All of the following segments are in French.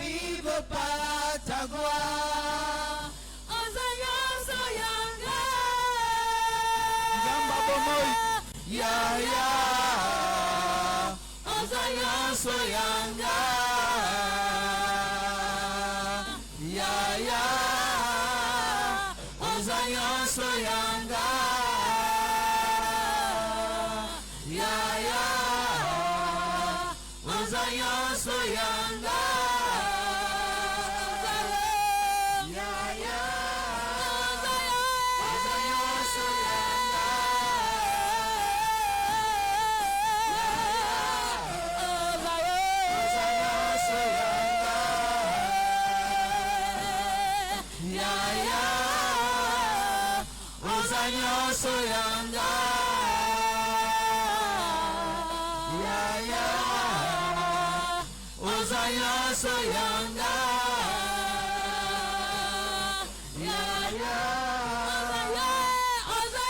prive pas ta gloire. Ya ya, Ozayan soyanga. Ya ya, Ozayan soyanga. Ya ya, Ozayan soyanga. Soyanga, ya ya, Ozaya soyanga, ya ya, Ozaya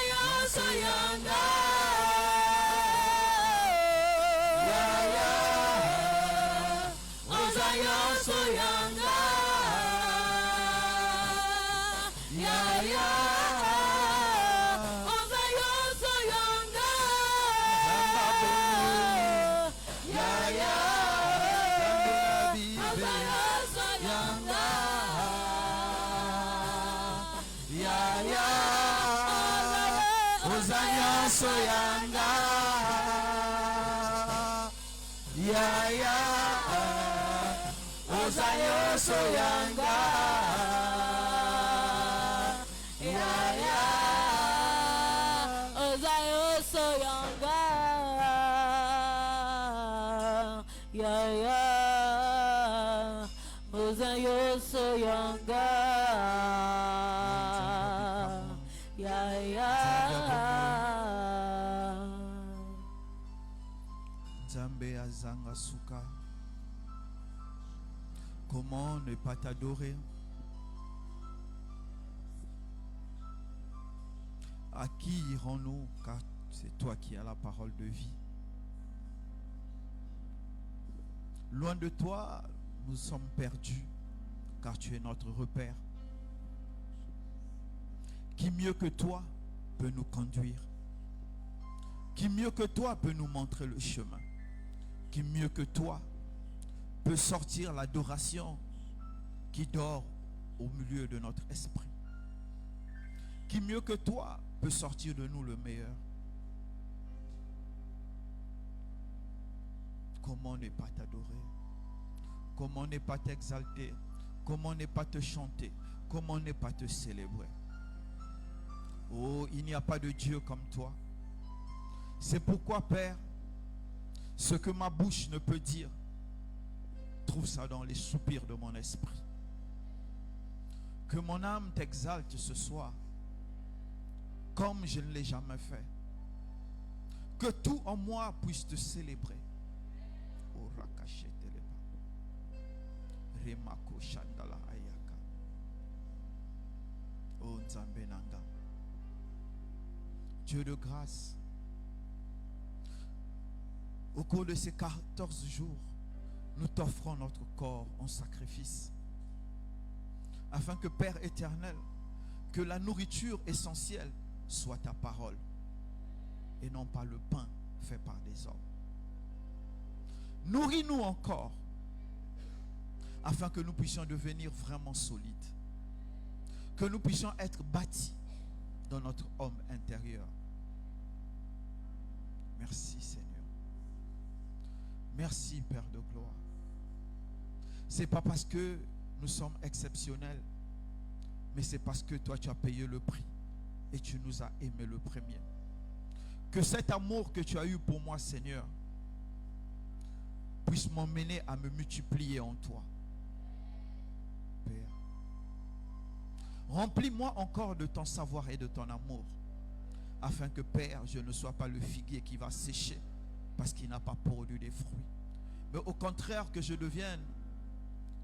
soyanga, ya ya, Ozaya soyanga, ya ya. Soyanga, ya ya, Ozayo soyanga, ya ya, Ozayo soyanga, ya ya, Ozayo soyanga, ya ya. Suka. Comment ne pas t'adorer? À qui irons-nous, car c'est toi qui as la parole de vie. Loin de toi, nous sommes perdus, car tu es notre repère. Qui mieux que toi peut nous conduire? Qui mieux que toi peut nous montrer le chemin? Qui mieux que toi peut sortir l'adoration qui dort au milieu de notre esprit? Qui mieux que toi peut sortir de nous le meilleur? Comment ne pas t'adorer? Comment ne pas t'exalter? Comment ne pas te chanter? Comment ne pas te célébrer? Oh, il n'y a pas de Dieu comme toi. C'est pourquoi, Père, ce que ma bouche ne peut dire, trouve ça dans les soupirs de mon esprit. Que mon âme t'exalte ce soir, comme je ne l'ai jamais fait. Que tout en moi puisse te célébrer. Oh Nzambe Nanga, Dieu de grâce, au cours de ces 14 jours, nous t'offrons notre corps en sacrifice. Afin que, Père éternel, que la nourriture essentielle soit ta parole et non pas le pain fait par des hommes. Nourris-nous encore afin que nous puissions devenir vraiment solides. Que nous puissions être bâtis dans notre homme intérieur. Merci Seigneur. Merci Père de gloire. C'est pas parce que nous sommes exceptionnels, mais c'est parce que toi tu as payé le prix et tu nous as aimés le premier. Que cet amour que tu as eu pour moi, Seigneur, puisse m'emmener à me multiplier en toi. Père, remplis-moi encore de ton savoir et de ton amour, afin que, Père, je ne sois pas le figuier qui va sécher parce qu'il n'a pas produit des fruits, mais au contraire que je devienne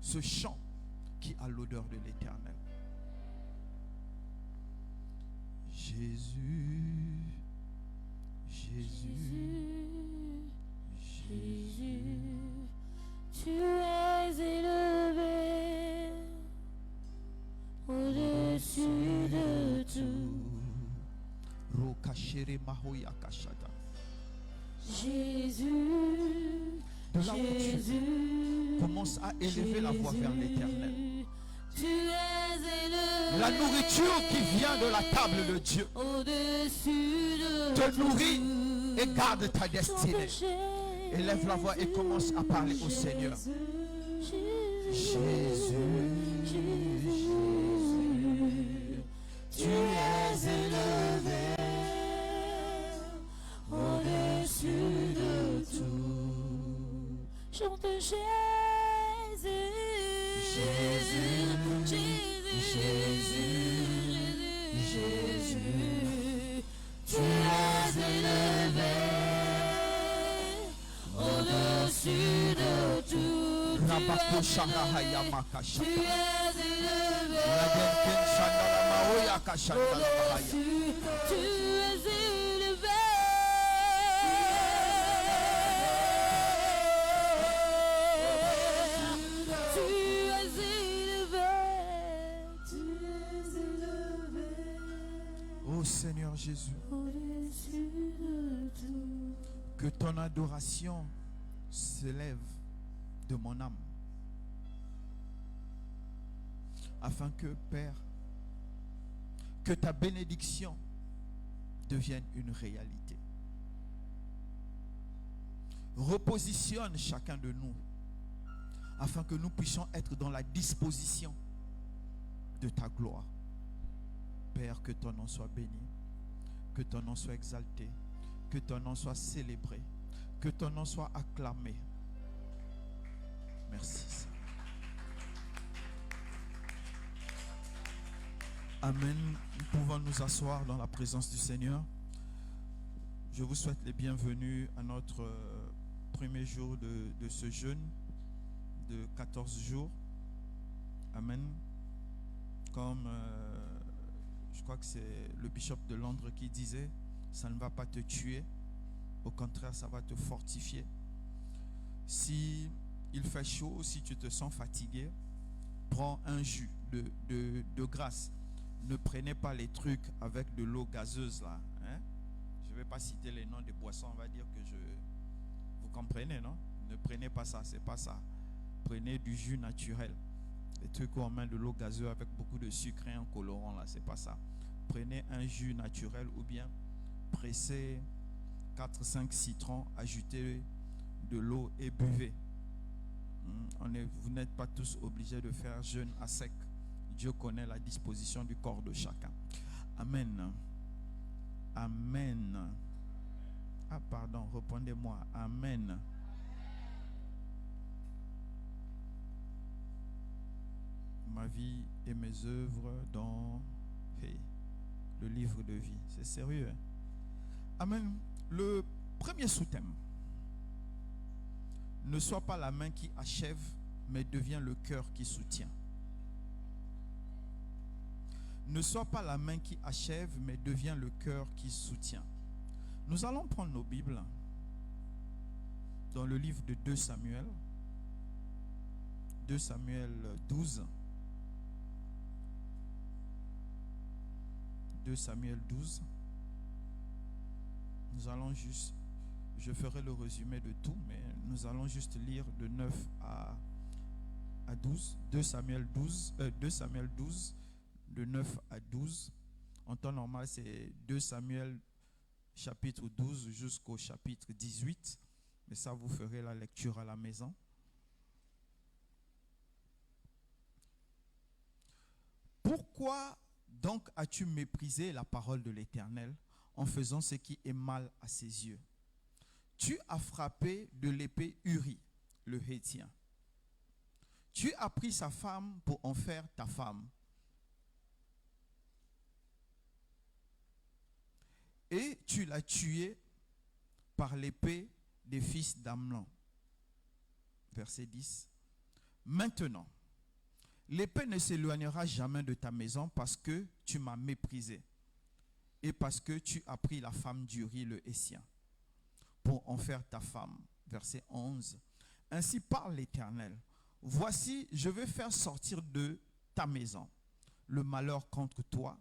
ce champ qui a l'odeur de l'Éternel. Jésus, Jésus, Jésus, tu es élevé. Mahoya Kashata. Jésus, De là où tu es, Jésus, commence à élever la voix vers l'Éternel. tu es élevé La nourriture qui vient de la table de Dieu au-dessus de te nourrit tout. et garde ta destinée. Chantez Élève la voix et commence à parler au Seigneur. Jésus, Jésus, tu es élevé au-dessus de tout. Chante Jésus, Jésus, Jésus, Jésus, Jésus, tu es élevé au-dessus de tout. Rabako Shanahaya Makasha. Tu es élevé Radenken Shandala Mahoya Kashandala Mahaya. au-dessus, tu es élevé. Tu es élevé. Tu es élevé Oh Seigneur Jésus, au-dessus de tout. que ton adoration s'élève de mon âme. Afin que, Père, que ta bénédiction devienne une réalité. Repositionne chacun de nous afin que nous puissions être dans la disposition de ta gloire. Père, que ton nom soit béni, que ton nom soit exalté, que ton nom soit célébré, que ton nom soit acclamé. Merci, Seigneur. Amen. Nous pouvons nous asseoir dans la présence du Seigneur. Je vous souhaite les bienvenus à notre premier jour de ce jeûne de 14 jours. Amen. Comme je crois que c'est le bishop de Londres qui disait, ça ne va pas te tuer, au contraire, ça va te fortifier. Si il fait chaud, si tu te sens fatigué, prends un jus de grâce. Ne prenez pas les trucs avec de l'eau gazeuse là. Hein? Je ne vais pas citer les noms des boissons, on va dire que vous comprenez, non? Ne prenez pas ça, c'est pas ça. Prenez du jus naturel. Les trucs où on met de l'eau gazeuse avec beaucoup de sucre et un colorant là, c'est pas ça. Prenez un jus naturel ou bien pressez 4-5 citrons, ajoutez de l'eau et buvez. Vous n'êtes pas tous obligés de faire jeûne à sec. Dieu connaît la disposition du corps de chacun. Amen. Amen. Ah pardon, répondez-moi. Amen. Ma vie et mes œuvres dans le livre de vie. C'est sérieux. Hein? Amen. Le premier sous-thème. Ne sois pas la main qui achève, mais deviens le cœur qui soutient. Ne sois pas la main qui achève, mais deviens le cœur qui soutient. Nous allons prendre nos Bibles dans le livre de 2 Samuel. 2 Samuel 12. 2 Samuel 12. Nous allons juste, je ferai le résumé de tout, mais nous allons juste lire de 9 à 12. 2 Samuel 12, de 9 à 12. En temps normal, c'est 2 Samuel chapitre 12 jusqu'au chapitre 18. Mais ça, vous ferez la lecture à la maison. Pourquoi donc as-tu méprisé la parole de l'Éternel en faisant ce qui est mal à ses yeux? Tu as frappé de l'épée Uri, le Héthien. Tu as pris sa femme pour en faire ta femme. Et tu l'as tué par l'épée des fils d'Amnon. Verset 10. Maintenant, l'épée ne s'éloignera jamais de ta maison parce que tu m'as méprisé et parce que tu as pris la femme d'Uri le Héthien pour en faire ta femme. Verset 11. Ainsi parle l'Éternel. Voici, je vais faire sortir de ta maison le malheur contre toi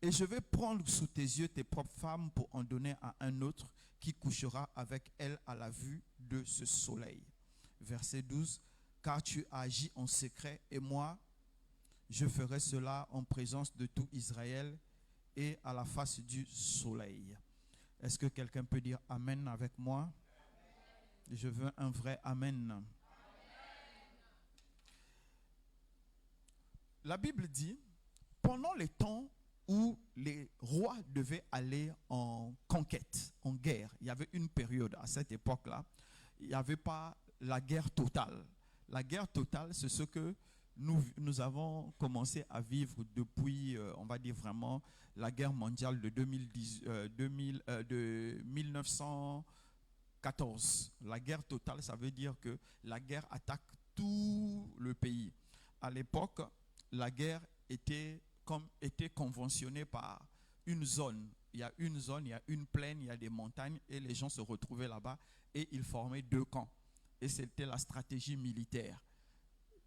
Et je vais prendre sous tes yeux tes propres femmes pour en donner à un autre qui couchera avec elle à la vue de ce soleil. Verset 12. Car tu as agi en secret et moi, je ferai cela en présence de tout Israël et à la face du soleil. Est-ce que quelqu'un peut dire Amen avec moi? Je veux un vrai Amen. La Bible dit, pendant les temps où les rois devaient aller en conquête, en guerre, il y avait une période à cette époque-là, il n'y avait pas la guerre totale. La guerre totale, c'est ce que nous avons commencé à vivre depuis, on va dire vraiment, la guerre mondiale de 1914. La guerre totale, ça veut dire que la guerre attaque tout le pays. À l'époque, la guerre était conventionnée par une zone. Il y a une zone, il y a une plaine, il y a des montagnes et les gens se retrouvaient là-bas et ils formaient deux camps. Et c'était la stratégie militaire.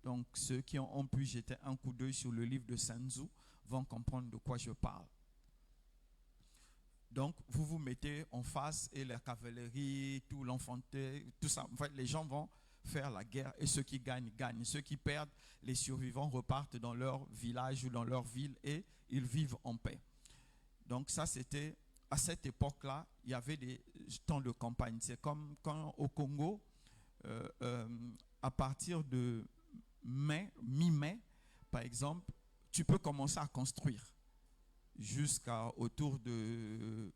Donc ceux qui ont pu jeter un coup d'œil sur le livre de Sun Tzu vont comprendre de quoi je parle. Donc vous vous mettez en face et la cavalerie, tout l'enfanté, tout ça. En fait, les gens vont faire la guerre et ceux qui gagnent, gagnent. Ceux qui perdent, les survivants repartent dans leur village ou dans leur ville et ils vivent en paix. Donc ça, c'était, à cette époque-là, il y avait des temps de campagne. C'est comme quand au Congo, à partir de mi-mai, par exemple, tu peux commencer à construire jusqu'à autour de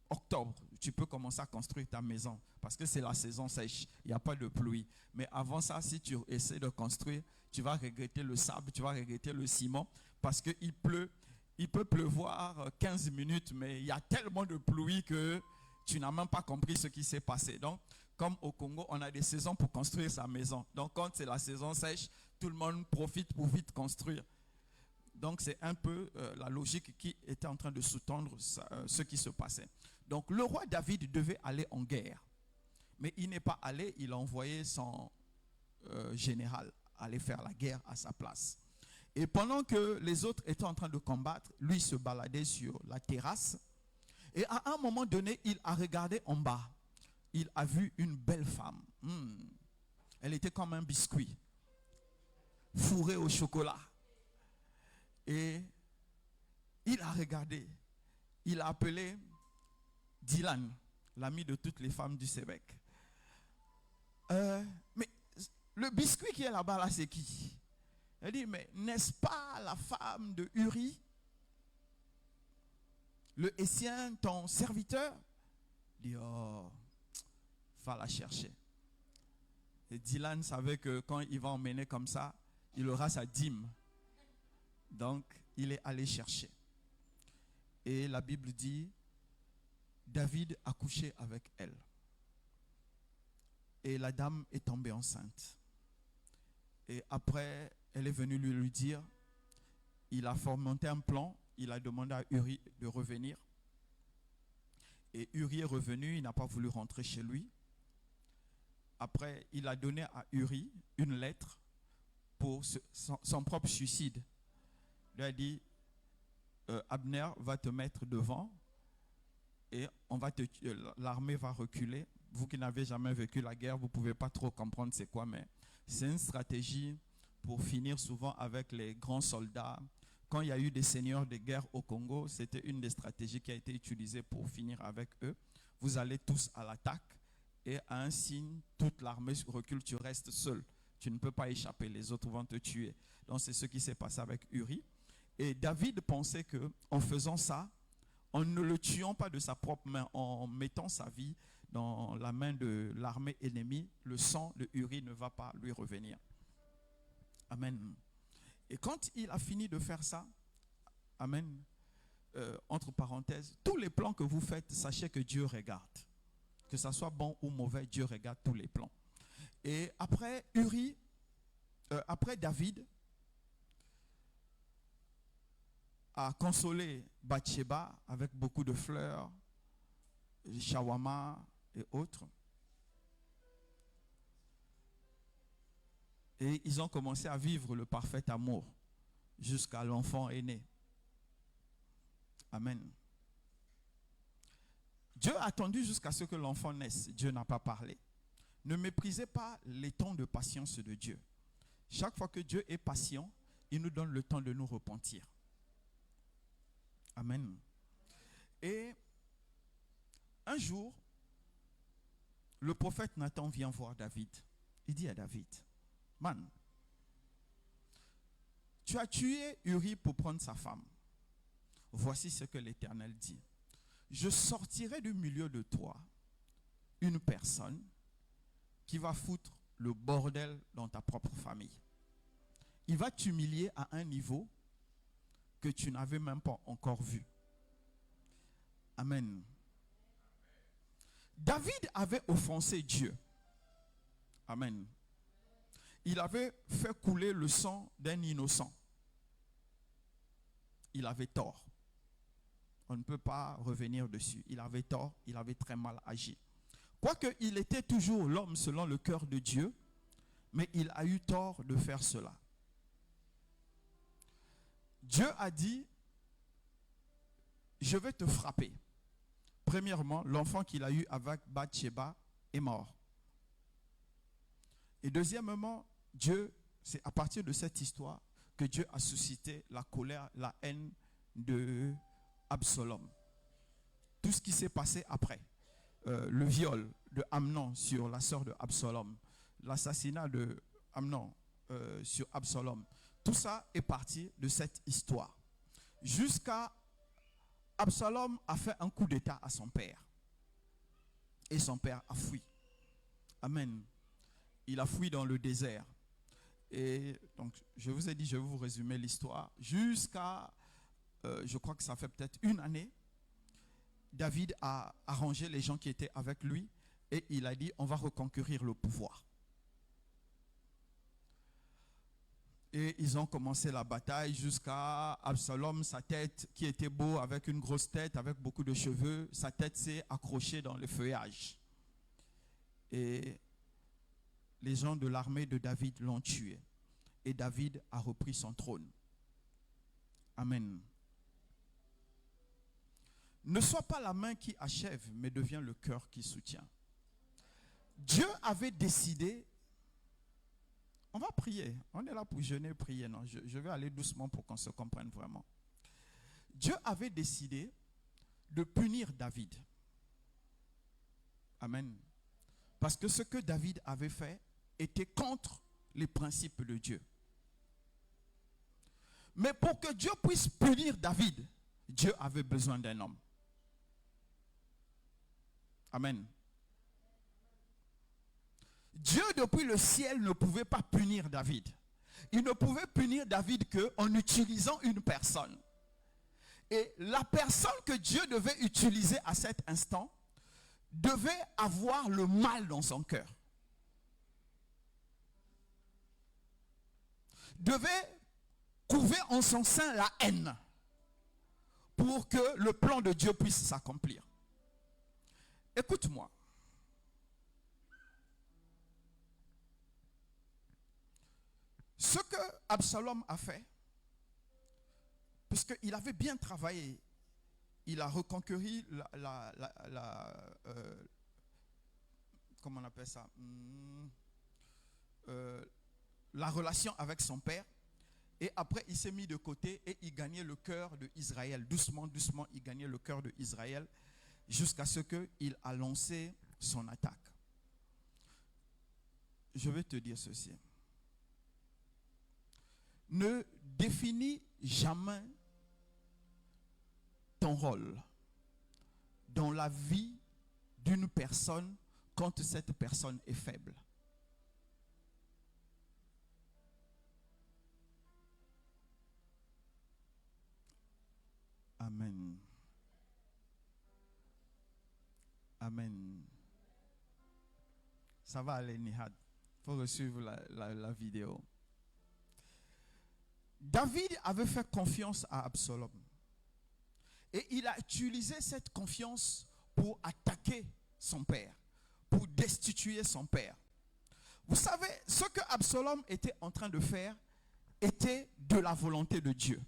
octobre. Tu peux commencer à construire ta maison parce que c'est la saison sèche, il n'y a pas de pluie. Mais avant ça, si tu essaies de construire, tu vas regretter le sable, tu vas regretter le ciment parce qu'il pleut. Il peut pleuvoir 15 minutes, mais il y a tellement de pluie que tu n'as même pas compris ce qui s'est passé. Donc, comme au Congo, on a des saisons pour construire sa maison. Donc, quand c'est la saison sèche, tout le monde profite pour vite construire. Donc, c'est un peu la logique qui était en train de sous-tendre ce qui se passait. Donc, le roi David devait aller en guerre. Mais il n'est pas allé, il a envoyé son général aller faire la guerre à sa place. Et pendant que les autres étaient en train de combattre, lui se baladait sur la terrasse. Et à un moment donné, il a regardé en bas. Il a vu une belle femme. Elle était comme un biscuit, fourré au chocolat. Et il a regardé. Il a appelé Dylan, l'ami de toutes les femmes du Sébec. Mais le biscuit qui est là-bas, là, c'est qui? Elle dit, mais n'est-ce pas la femme de Uri, le Hétien, ton serviteur? Il dit, oh, va la chercher. Et Dylan savait que quand il va emmener comme ça, il aura sa dîme. Donc, il est allé chercher. Et la Bible dit, David a couché avec elle. Et la dame est tombée enceinte. Et après, elle est venue lui dire, il a fomenté un plan, il a demandé à Uri de revenir. Et Uri est revenu, il n'a pas voulu rentrer chez lui. Après, il a donné à Uri une lettre pour son propre suicide. Il a dit, Abner va te mettre devant et l'armée va reculer. Vous qui n'avez jamais vécu la guerre, vous ne pouvez pas trop comprendre c'est quoi, mais c'est une stratégie pour finir souvent avec les grands soldats. Quand il y a eu des seigneurs de guerre au Congo, c'était une des stratégies qui a été utilisée pour finir avec eux. Vous allez tous à l'attaque et à un signe, toute l'armée recule, tu restes seul. Tu ne peux pas échapper, les autres vont te tuer. Donc c'est ce qui s'est passé avec Uri. Et David pensait qu'en faisant ça, en ne le tuant pas de sa propre main, en mettant sa vie dans la main de l'armée ennemie, le sang de Uri ne va pas lui revenir. Amen. Et quand il a fini de faire ça, amen, entre parenthèses, tous les plans que vous faites, sachez que Dieu regarde. Que ça soit bon ou mauvais, Dieu regarde tous les plans. Et après après David a consolé Bathsheba avec beaucoup de fleurs, shawarma et autres. Et ils ont commencé à vivre le parfait amour jusqu'à l'enfant aîné. Amen. Dieu a attendu jusqu'à ce que l'enfant naisse. Dieu n'a pas parlé. Ne méprisez pas les temps de patience de Dieu. Chaque fois que Dieu est patient, il nous donne le temps de nous repentir. Amen. Et un jour, le prophète Nathan vient voir David. Il dit à David, man, tu as tué Uri pour prendre sa femme. Voici ce que l'Éternel dit. Je sortirai du milieu de toi une personne qui va foutre le bordel dans ta propre famille. Il va t'humilier à un niveau que tu n'avais même pas encore vu. Amen. David avait offensé Dieu. Amen. Il avait fait couler le sang d'un innocent. Il avait tort. On ne peut pas revenir dessus. Il avait tort, il avait très mal agi. Quoique il était toujours l'homme selon le cœur de Dieu, mais il a eu tort de faire cela. Dieu a dit, je vais te frapper. Premièrement, l'enfant qu'il a eu avec Bathsheba est mort. Et deuxièmement, Dieu, c'est à partir de cette histoire que Dieu a suscité la colère, la haine de Absalom. Tout ce qui s'est passé après, le viol de Amnon sur la sœur de Absalom, l'assassinat de Amnon sur Absalom, tout ça est parti de cette histoire. Jusqu'à Absalom a fait un coup d'état à son père. Et son père a fui. Amen. Il a fui dans le désert. Et donc, je vous ai dit, je vais vous résumer l'histoire. Jusqu'à, je crois que ça fait peut-être une année, David a arrangé les gens qui étaient avec lui et il a dit, on va reconquérir le pouvoir. Et ils ont commencé la bataille jusqu'à Absalom, sa tête qui était beau, avec une grosse tête, avec beaucoup de cheveux, sa tête s'est accrochée dans le feuillage. Et les gens de l'armée de David l'ont tué. Et David a repris son trône. Amen. Ne sois pas la main qui achève, mais deviens le cœur qui soutient. Dieu avait décidé. On va prier. On est là pour jeûner, prier. Non, je vais aller doucement pour qu'on se comprenne vraiment. Dieu avait décidé de punir David. Amen. Parce que ce que David avait fait était contre les principes de Dieu. Mais pour que Dieu puisse punir David, Dieu avait besoin d'un homme. Amen. Dieu, depuis le ciel, ne pouvait pas punir David. Il ne pouvait punir David qu'en utilisant une personne. Et la personne que Dieu devait utiliser à cet instant devait avoir le mal dans son cœur. Devait couver en son sein la haine pour que le plan de Dieu puisse s'accomplir. Écoute-moi. Ce que Absalom a fait, puisqu'il avait bien travaillé, il a reconquéri comment on appelle ça, la relation avec son père. Et après, il s'est mis de côté et il gagnait le cœur d'Israël. Doucement, doucement, il gagnait le cœur d'Israël jusqu'à ce qu'il a lancé son attaque. Je vais te dire ceci. Ne définis jamais ton rôle dans la vie d'une personne quand cette personne est faible. Amen. Amen. Ça va aller, Nihad. Il faut suivre la vidéo. David avait fait confiance à Absalom. Et il a utilisé cette confiance pour attaquer son père, pour destituer son père. Vous savez, ce que Absalom était en train de faire était de la volonté de Dieu.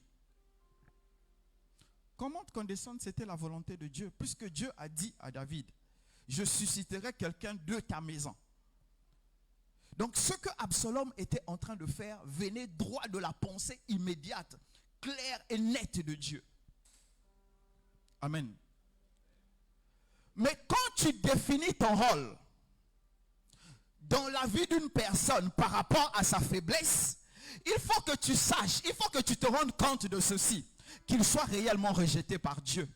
qu'on monte, qu'on descende, c'était la volonté de Dieu. Puisque Dieu a dit à David, je susciterai quelqu'un de ta maison. Donc ce que Absalom était en train de faire venait droit de la pensée immédiate, claire et nette de Dieu. Amen. Mais quand tu définis ton rôle dans la vie d'une personne par rapport à sa faiblesse, il faut que tu saches, il faut que tu te rendes compte de ceci, qu'il soit réellement rejeté par Dieu.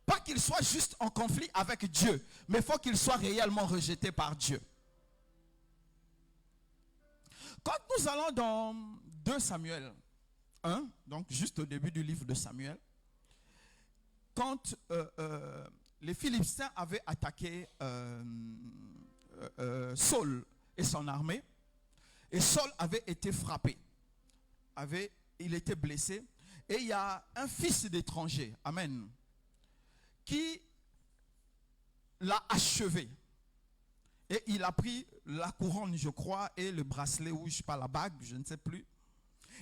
Pas qu'il soit juste en conflit avec Dieu, mais il faut qu'il soit réellement rejeté par Dieu. Quand nous allons dans 2 Samuel 1, donc juste au début du livre de Samuel, quand les Philistins avaient attaqué Saul et son armée, et Saul avait été frappé, il était blessé, et il y a un fils d'étranger, amen, qui l'a achevé. Et il a pris la couronne, je crois, et le bracelet, ou je sais pas, la bague, je ne sais plus.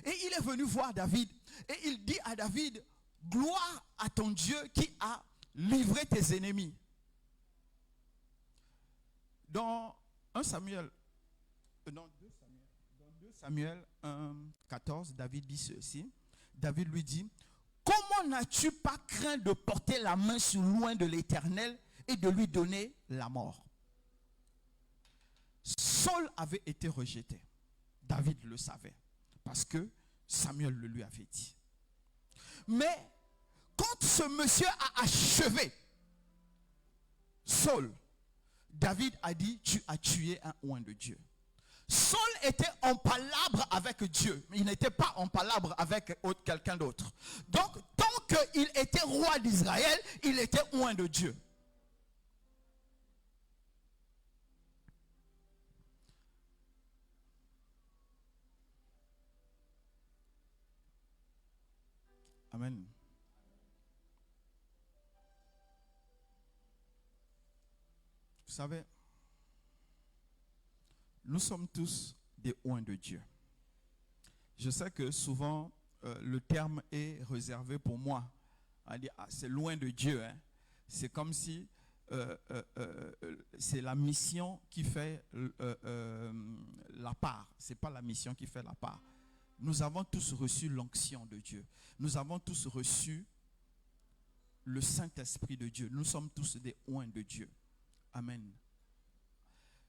Et il est venu voir David, et il dit à David, gloire à ton Dieu qui a livré tes ennemis. Dans 2 Samuel 1, 14, David dit ceci. David lui dit, comment n'as-tu pas craint de porter la main sur loin de l'Éternel et de lui donner la mort? Saul avait été rejeté. David le savait. Parce que Samuel le lui avait dit. Mais quand ce monsieur a achevé Saul, David a dit, tu as tué un oint de Dieu. Saul était en palabre avec Dieu, mais il n'était pas en palabre avec quelqu'un d'autre. Donc, tant qu'il était roi d'Israël, il était oint de Dieu. Amen. Vous savez, nous sommes tous des oints de Dieu. Je sais que souvent, le terme est réservé pour moi. On dit, ah, c'est loin de Dieu. Hein. C'est comme si c'est la mission qui fait la part. Ce n'est pas la mission qui fait la part. Nous avons tous reçu l'onction de Dieu. Nous avons tous reçu le Saint-Esprit de Dieu. Nous sommes tous des oints de Dieu. Amen.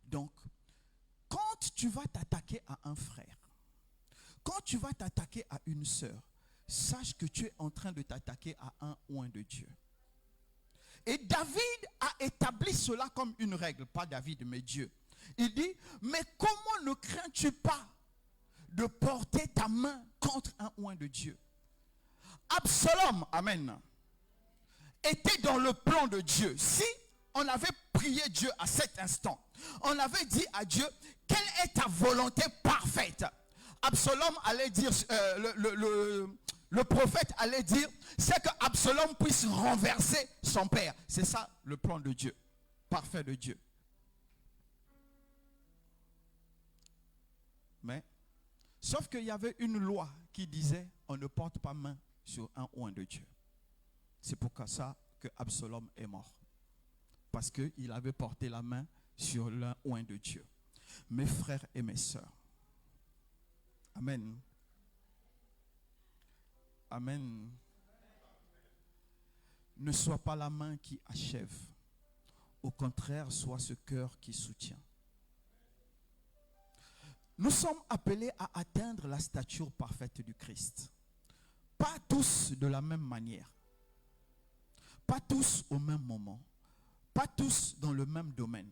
Donc, quand tu vas t'attaquer à un frère, quand tu vas t'attaquer à une sœur, sache que tu es en train de t'attaquer à un oint de Dieu. Et David a établi cela comme une règle, pas David, mais Dieu. Il dit, mais comment ne crains-tu pas de porter ta main contre un oint de Dieu? Absalom, amen, était dans le plan de Dieu. Si on avait prié Dieu à cet instant, on avait dit à Dieu, quelle est ta volonté parfaite? Absalom allait dire, le prophète allait dire, c'est que Absalom puisse renverser son père. C'est ça le plan de Dieu, parfait de Dieu. Mais, sauf qu'il y avait une loi qui disait, on ne porte pas main sur un oint de Dieu. C'est pour ça que Absalom est mort. Parce qu'il avait porté la main sur l'un oint de Dieu. Mes frères et mes sœurs. Amen. Amen. Ne sois pas la main qui achève. Au contraire, sois ce cœur qui soutient. Nous sommes appelés à atteindre la stature parfaite du Christ. Pas tous de la même manière. Pas tous au même moment. Pas tous dans le même domaine.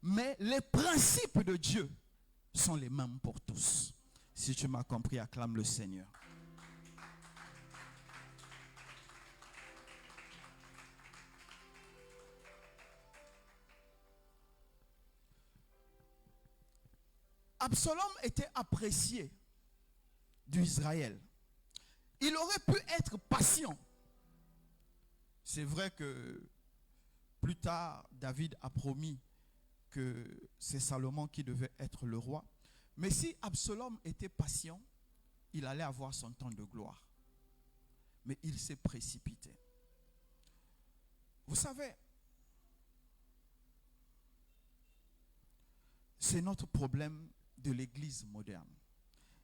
Mais les principes de Dieu sont les mêmes pour tous. Si tu m'as compris, acclame le Seigneur. Absalom était apprécié d'Israël. Il aurait pu être patient. C'est vrai que plus tard, David a promis que c'est Salomon qui devait être le roi. Mais si Absalom était patient, il allait avoir son temps de gloire. mais il s'est précipité. Vous savez, c'est notre problème de l'église moderne.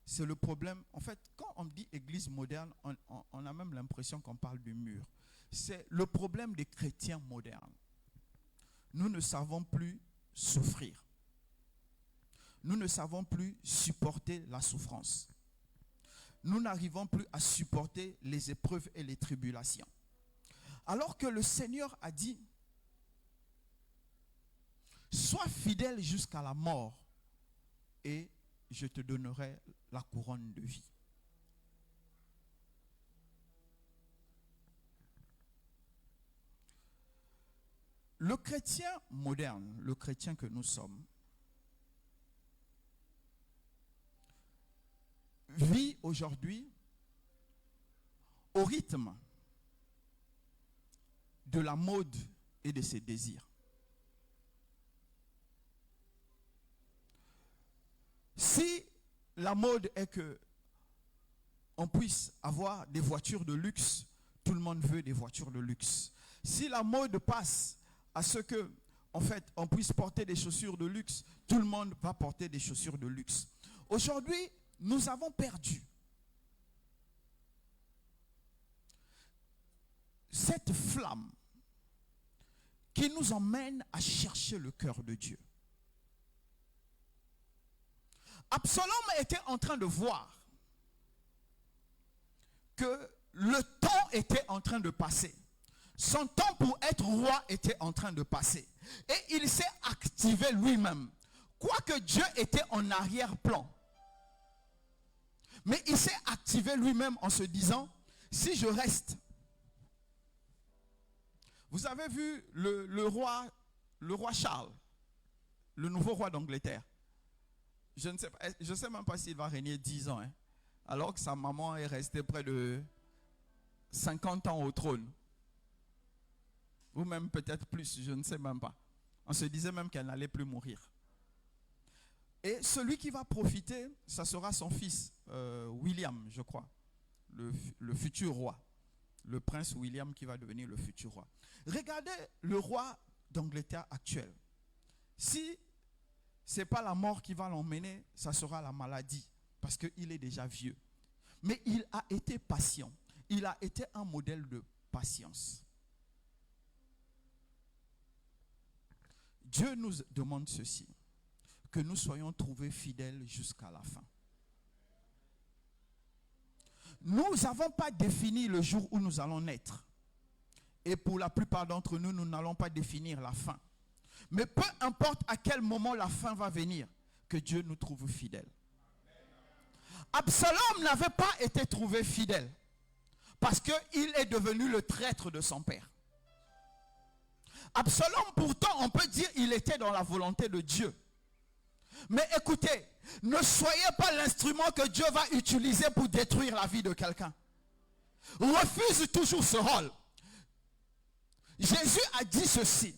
C'est le problème, en fait, quand on dit église moderne, on a même l'impression qu'on parle du mur. C'est le problème des chrétiens modernes. Nous ne savons plus souffrir. Nous ne savons plus supporter la souffrance. Nous n'arrivons plus à supporter les épreuves et les tribulations. Alors que le Seigneur a dit, sois fidèle jusqu'à la mort et je te donnerai la couronne de vie. Le chrétien moderne, le chrétien que nous sommes, vit aujourd'hui au rythme de la mode et de ses désirs. Si la mode est que on puisse avoir des voitures de luxe, tout le monde veut des voitures de luxe. Si la mode passe à ce que, en fait, on puisse porter des chaussures de luxe, tout le monde va porter des chaussures de luxe. Aujourd'hui, nous avons perdu cette flamme qui nous emmène à chercher le cœur de Dieu. Absalom était en train de voir que le temps était en train de passer. Son temps pour être roi était en train de passer. Et il s'est activé lui-même. Quoique Dieu était en arrière-plan. Mais il s'est activé lui-même en se disant, si je reste. Vous avez vu le roi Charles, le nouveau roi d'Angleterre. Je ne sais même pas s'il va régner 10 ans. Alors que sa maman est restée près de 50 ans au trône. Ou même peut-être plus, je ne sais même pas. On se disait même qu'elle n'allait plus mourir. Et celui qui va profiter, ça sera son fils, William, je crois. Le futur roi. Le prince William qui va devenir le futur roi. Regardez le roi d'Angleterre actuel. Si ce n'est pas la mort qui va l'emmener, ça sera la maladie. Parce qu'il est déjà vieux. Mais il a été patient. Il a été un modèle de patience. Dieu nous demande ceci, que nous soyons trouvés fidèles jusqu'à la fin. Nous n'avons pas défini le jour où nous allons naître. Et pour la plupart d'entre nous, nous n'allons pas définir la fin. Mais peu importe à quel moment la fin va venir, que Dieu nous trouve fidèles. Absalom n'avait pas été trouvé fidèle parce qu'il est devenu le traître de son père. Absalom, pourtant, on peut dire qu'il était dans la volonté de Dieu. Mais écoutez, ne soyez pas l'instrument que Dieu va utiliser pour détruire la vie de quelqu'un. Refuse toujours ce rôle. Jésus a dit ceci.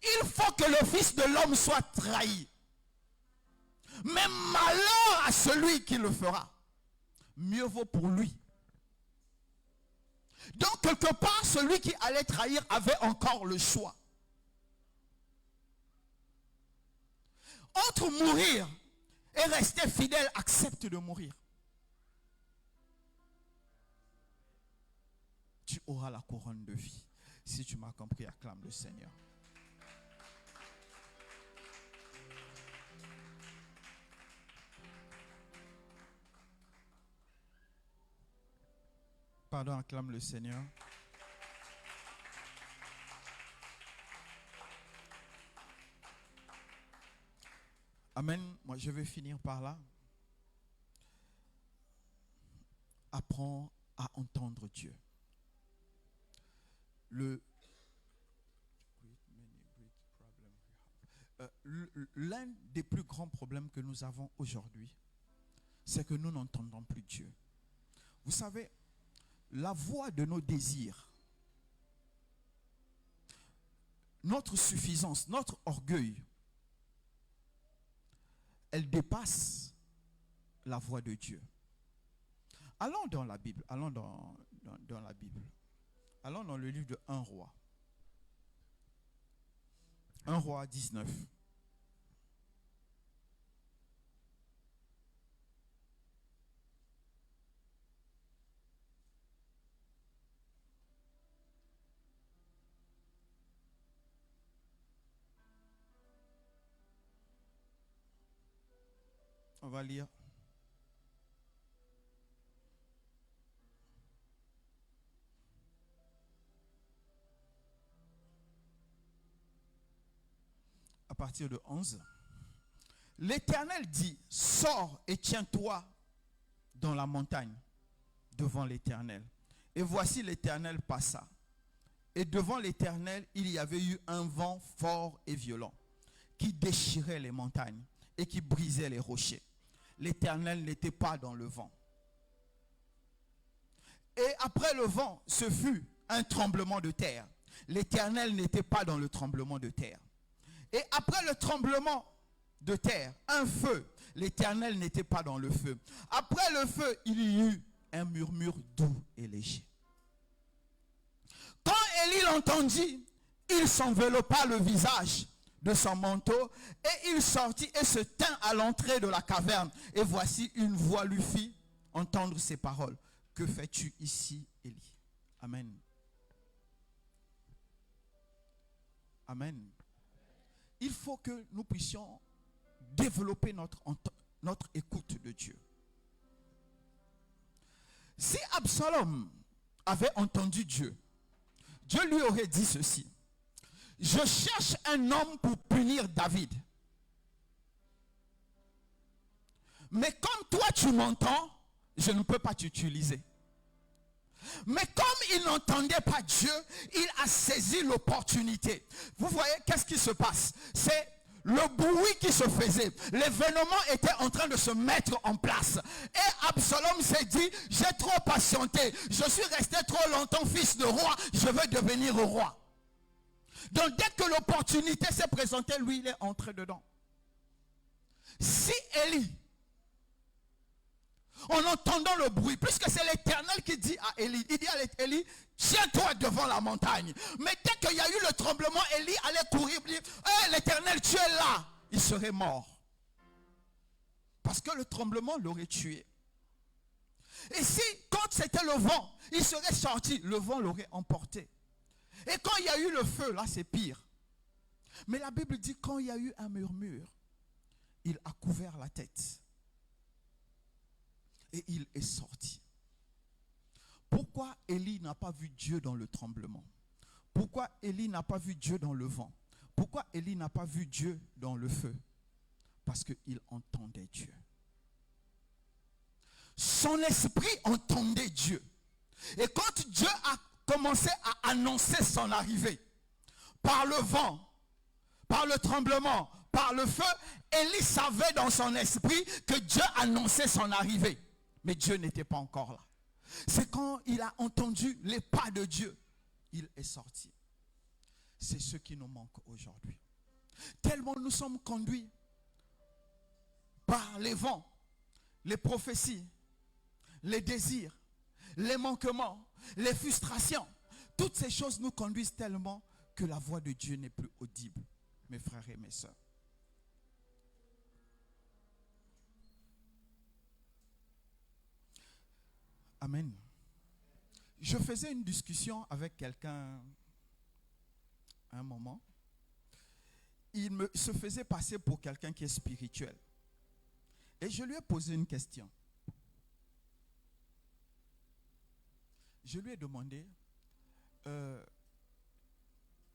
Il faut que le Fils de l'homme soit trahi. Mais malheur à celui qui le fera. Mieux vaut pour lui. Donc quelque part, celui qui allait trahir avait encore le choix. Entre mourir et rester fidèle, accepte de mourir. Tu auras la couronne de vie. Si tu m'as compris, acclame le Seigneur. Pardon, acclame le Seigneur. Amen. Moi, je vais finir par là. Apprends à entendre Dieu. L'un des plus grands problèmes que nous avons aujourd'hui, c'est que nous n'entendons plus Dieu. Vous savez, la voix de nos désirs, notre suffisance, notre orgueil, elle dépasse la voix de Dieu. Allons dans la Bible, allons dans dans la Bible. Allons dans le livre de 1 roi. 1 roi 19. On va lire. À partir de 11. L'Éternel dit, sors et tiens-toi dans la montagne devant l'Éternel. Et voici l'Éternel passa. Et devant l'Éternel, il y avait eu un vent fort et violent qui déchirait les montagnes et qui brisait les rochers. L'Éternel n'était pas dans le vent. Et après le vent, ce fut un tremblement de terre. L'Éternel n'était pas dans le tremblement de terre. Et après le tremblement de terre, un feu. L'Éternel n'était pas dans le feu. Après le feu, il y eut un murmure doux et léger. Quand Élie l'entendit, il s'enveloppa le visage de son manteau et il sortit et se tint à l'entrée de la caverne. Et voici une voix lui fit entendre ces paroles. Que fais-tu ici, Élie? Amen. Amen. Il faut que nous puissions développer notre écoute de Dieu. Si Absalom avait entendu Dieu, Dieu lui aurait dit ceci: je cherche un homme pour punir David. Mais comme toi tu m'entends, je ne peux pas t'utiliser. Mais comme il n'entendait pas Dieu, il a saisi l'opportunité. Vous voyez, qu'est-ce qui se passe? C'est le bruit qui se faisait. L'événement était en train de se mettre en place. Et Absalom s'est dit, j'ai trop patienté. Je suis resté trop longtemps fils de roi. Je veux devenir roi. Donc dès que l'opportunité s'est présentée, lui, il est entré dedans. Si Élie, en entendant le bruit, puisque c'est l'Éternel qui dit à Élie, il dit à Élie, tiens-toi devant la montagne. Mais dès qu'il y a eu le tremblement, Élie allait courir, dire, hey, l'Éternel, tu es là. Il serait mort. Parce que le tremblement l'aurait tué. Et si, quand c'était le vent, il serait sorti, le vent l'aurait emporté. Et quand il y a eu le feu, là c'est pire. Mais la Bible dit, quand il y a eu un murmure, il a couvert la tête. Et il est sorti. Pourquoi Élie n'a pas vu Dieu dans le tremblement? Pourquoi Élie n'a pas vu Dieu dans le vent? Pourquoi Élie n'a pas vu Dieu dans le feu? Parce qu'il entendait Dieu. Son esprit entendait Dieu. Et quand Dieu a commencé à annoncer son arrivée, par le vent, par le tremblement, par le feu, Élie savait dans son esprit que Dieu annonçait son arrivée. Mais Dieu n'était pas encore là. C'est quand il a entendu les pas de Dieu, il est sorti. C'est ce qui nous manque aujourd'hui. Tellement nous sommes conduits par les vents, les prophéties, les désirs, les manquements, les frustrations. Toutes ces choses nous conduisent tellement que la voix de Dieu n'est plus audible, mes frères et mes sœurs. Amen. Je faisais une discussion avec quelqu'un à un moment. Il se faisait passer pour quelqu'un qui est spirituel. Et je lui ai posé une question. Je lui ai demandé,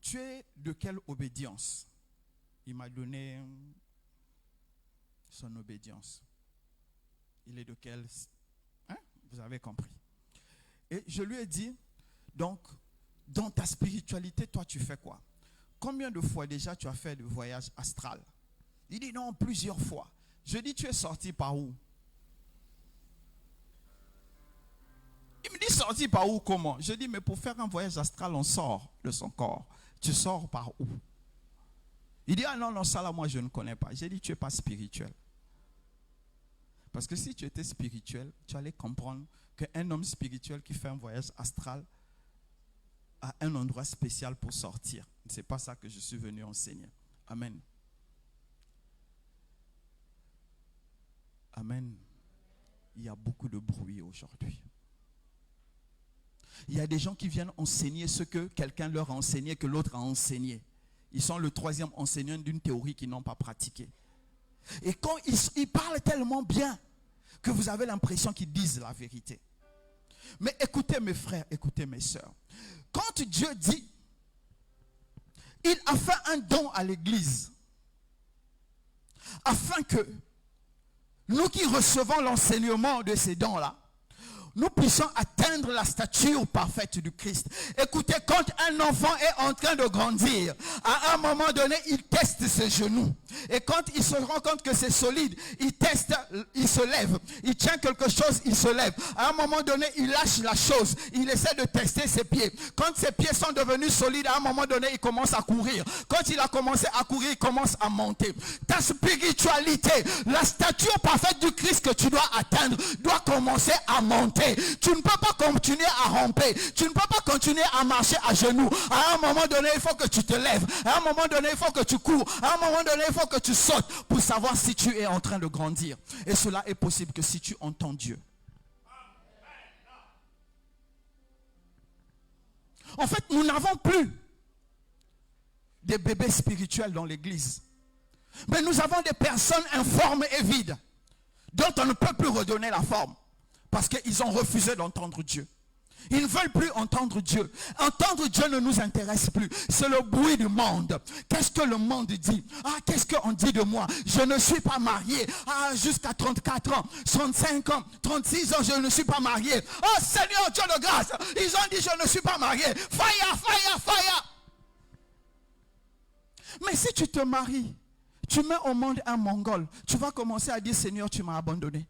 tu es de quelle obédience? Il m'a donné son obédience. Il est de quelle... Vous avez compris. Et je lui ai dit, donc, dans ta spiritualité, toi, tu fais quoi? Combien de fois déjà tu as fait de voyage astral? Il dit non, plusieurs fois. Je dis, tu es sorti par où? Il me dit, sorti par où, comment? Je dis, mais pour faire un voyage astral, on sort de son corps. Tu sors par où? Il dit, ah non, non, ça là, moi, je ne connais pas. J'ai dit, tu n'es pas spirituel. Parce que si tu étais spirituel, tu allais comprendre qu'un homme spirituel qui fait un voyage astral a un endroit spécial pour sortir. Ce n'est pas ça que je suis venu enseigner. Amen. Amen. Il y a beaucoup de bruit aujourd'hui. Il y a des gens qui viennent enseigner ce que quelqu'un leur a enseigné, que l'autre a enseigné. Ils sont le troisième enseignant d'une théorie qu'ils n'ont pas pratiquée. Et quand ils parlent tellement bien que vous avez l'impression qu'ils disent la vérité. Mais écoutez mes frères, écoutez mes sœurs. Quand Dieu dit, il a fait un don à l'église afin que nous qui recevons l'enseignement de ces dons-là, nous puissions atteindre la stature parfaite du Christ. Écoutez, quand un enfant est en train de grandir, à un moment donné, il teste ses genoux. Et quand il se rend compte que c'est solide, il teste, il se lève. Il tient quelque chose, il se lève. À un moment donné, il lâche la chose. Il essaie de tester ses pieds. Quand ses pieds sont devenus solides, à un moment donné, il commence à courir. Quand il a commencé à courir, il commence à monter. Ta spiritualité, la stature parfaite du Christ que tu dois atteindre, doit commencer à monter. Tu ne peux pas continuer à ramper. Tu ne peux pas continuer à marcher à genoux. À un moment donné, il faut que tu te lèves. À un moment donné, il faut que tu cours. À un moment donné, il faut que tu sautes pour savoir si tu es en train de grandir. Et cela est possible que si tu entends Dieu. En fait, nous n'avons plus des bébés spirituels dans l'église. Mais nous avons des personnes informes et vides dont on ne peut plus redonner la forme. Parce qu'ils ont refusé d'entendre Dieu. Ils ne veulent plus entendre Dieu. Entendre Dieu ne nous intéresse plus. C'est le bruit du monde. Qu'est-ce que le monde dit? Ah, qu'est-ce qu'on dit de moi? Je ne suis pas marié. Ah, jusqu'à 34 ans, 35 ans, 36 ans, je ne suis pas marié. Oh Seigneur Dieu de grâce, ils ont dit je ne suis pas marié. Fire, fire, fire. Mais si tu te maries, tu mets au monde un Mongol, tu vas commencer à dire Seigneur, tu m'as abandonné.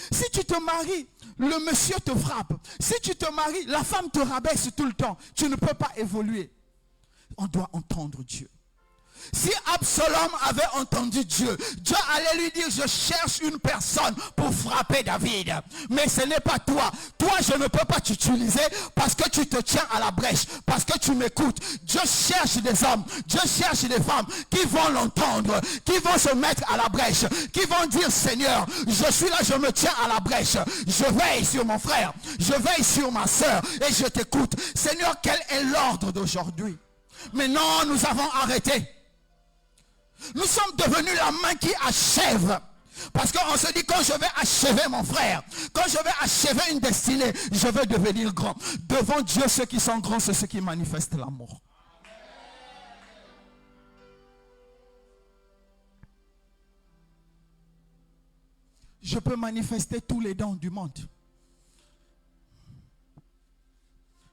Si tu te maries, le monsieur te frappe. Si tu te maries, la femme te rabaisse tout le temps. Tu ne peux pas évoluer. On doit entendre Dieu. Si Absalom avait entendu Dieu, Dieu allait lui dire, je cherche une personne pour frapper David. Mais ce n'est pas toi. Toi, je ne peux pas t'utiliser parce que tu te tiens à la brèche, parce que tu m'écoutes. Dieu cherche des hommes, Dieu cherche des femmes qui vont l'entendre, qui vont se mettre à la brèche, qui vont dire, Seigneur, je suis là, je me tiens à la brèche. Je veille sur mon frère, je veille sur ma soeur et je t'écoute. Seigneur, quel est l'ordre d'aujourd'hui? Mais non, nous avons arrêté. Nous sommes devenus la main qui achève. Parce qu'on se dit, quand je vais achever mon frère, quand je vais achever une destinée, je vais devenir grand. Devant Dieu, ceux qui sont grands, c'est ceux qui manifestent l'amour. Je peux manifester tous les dons du monde.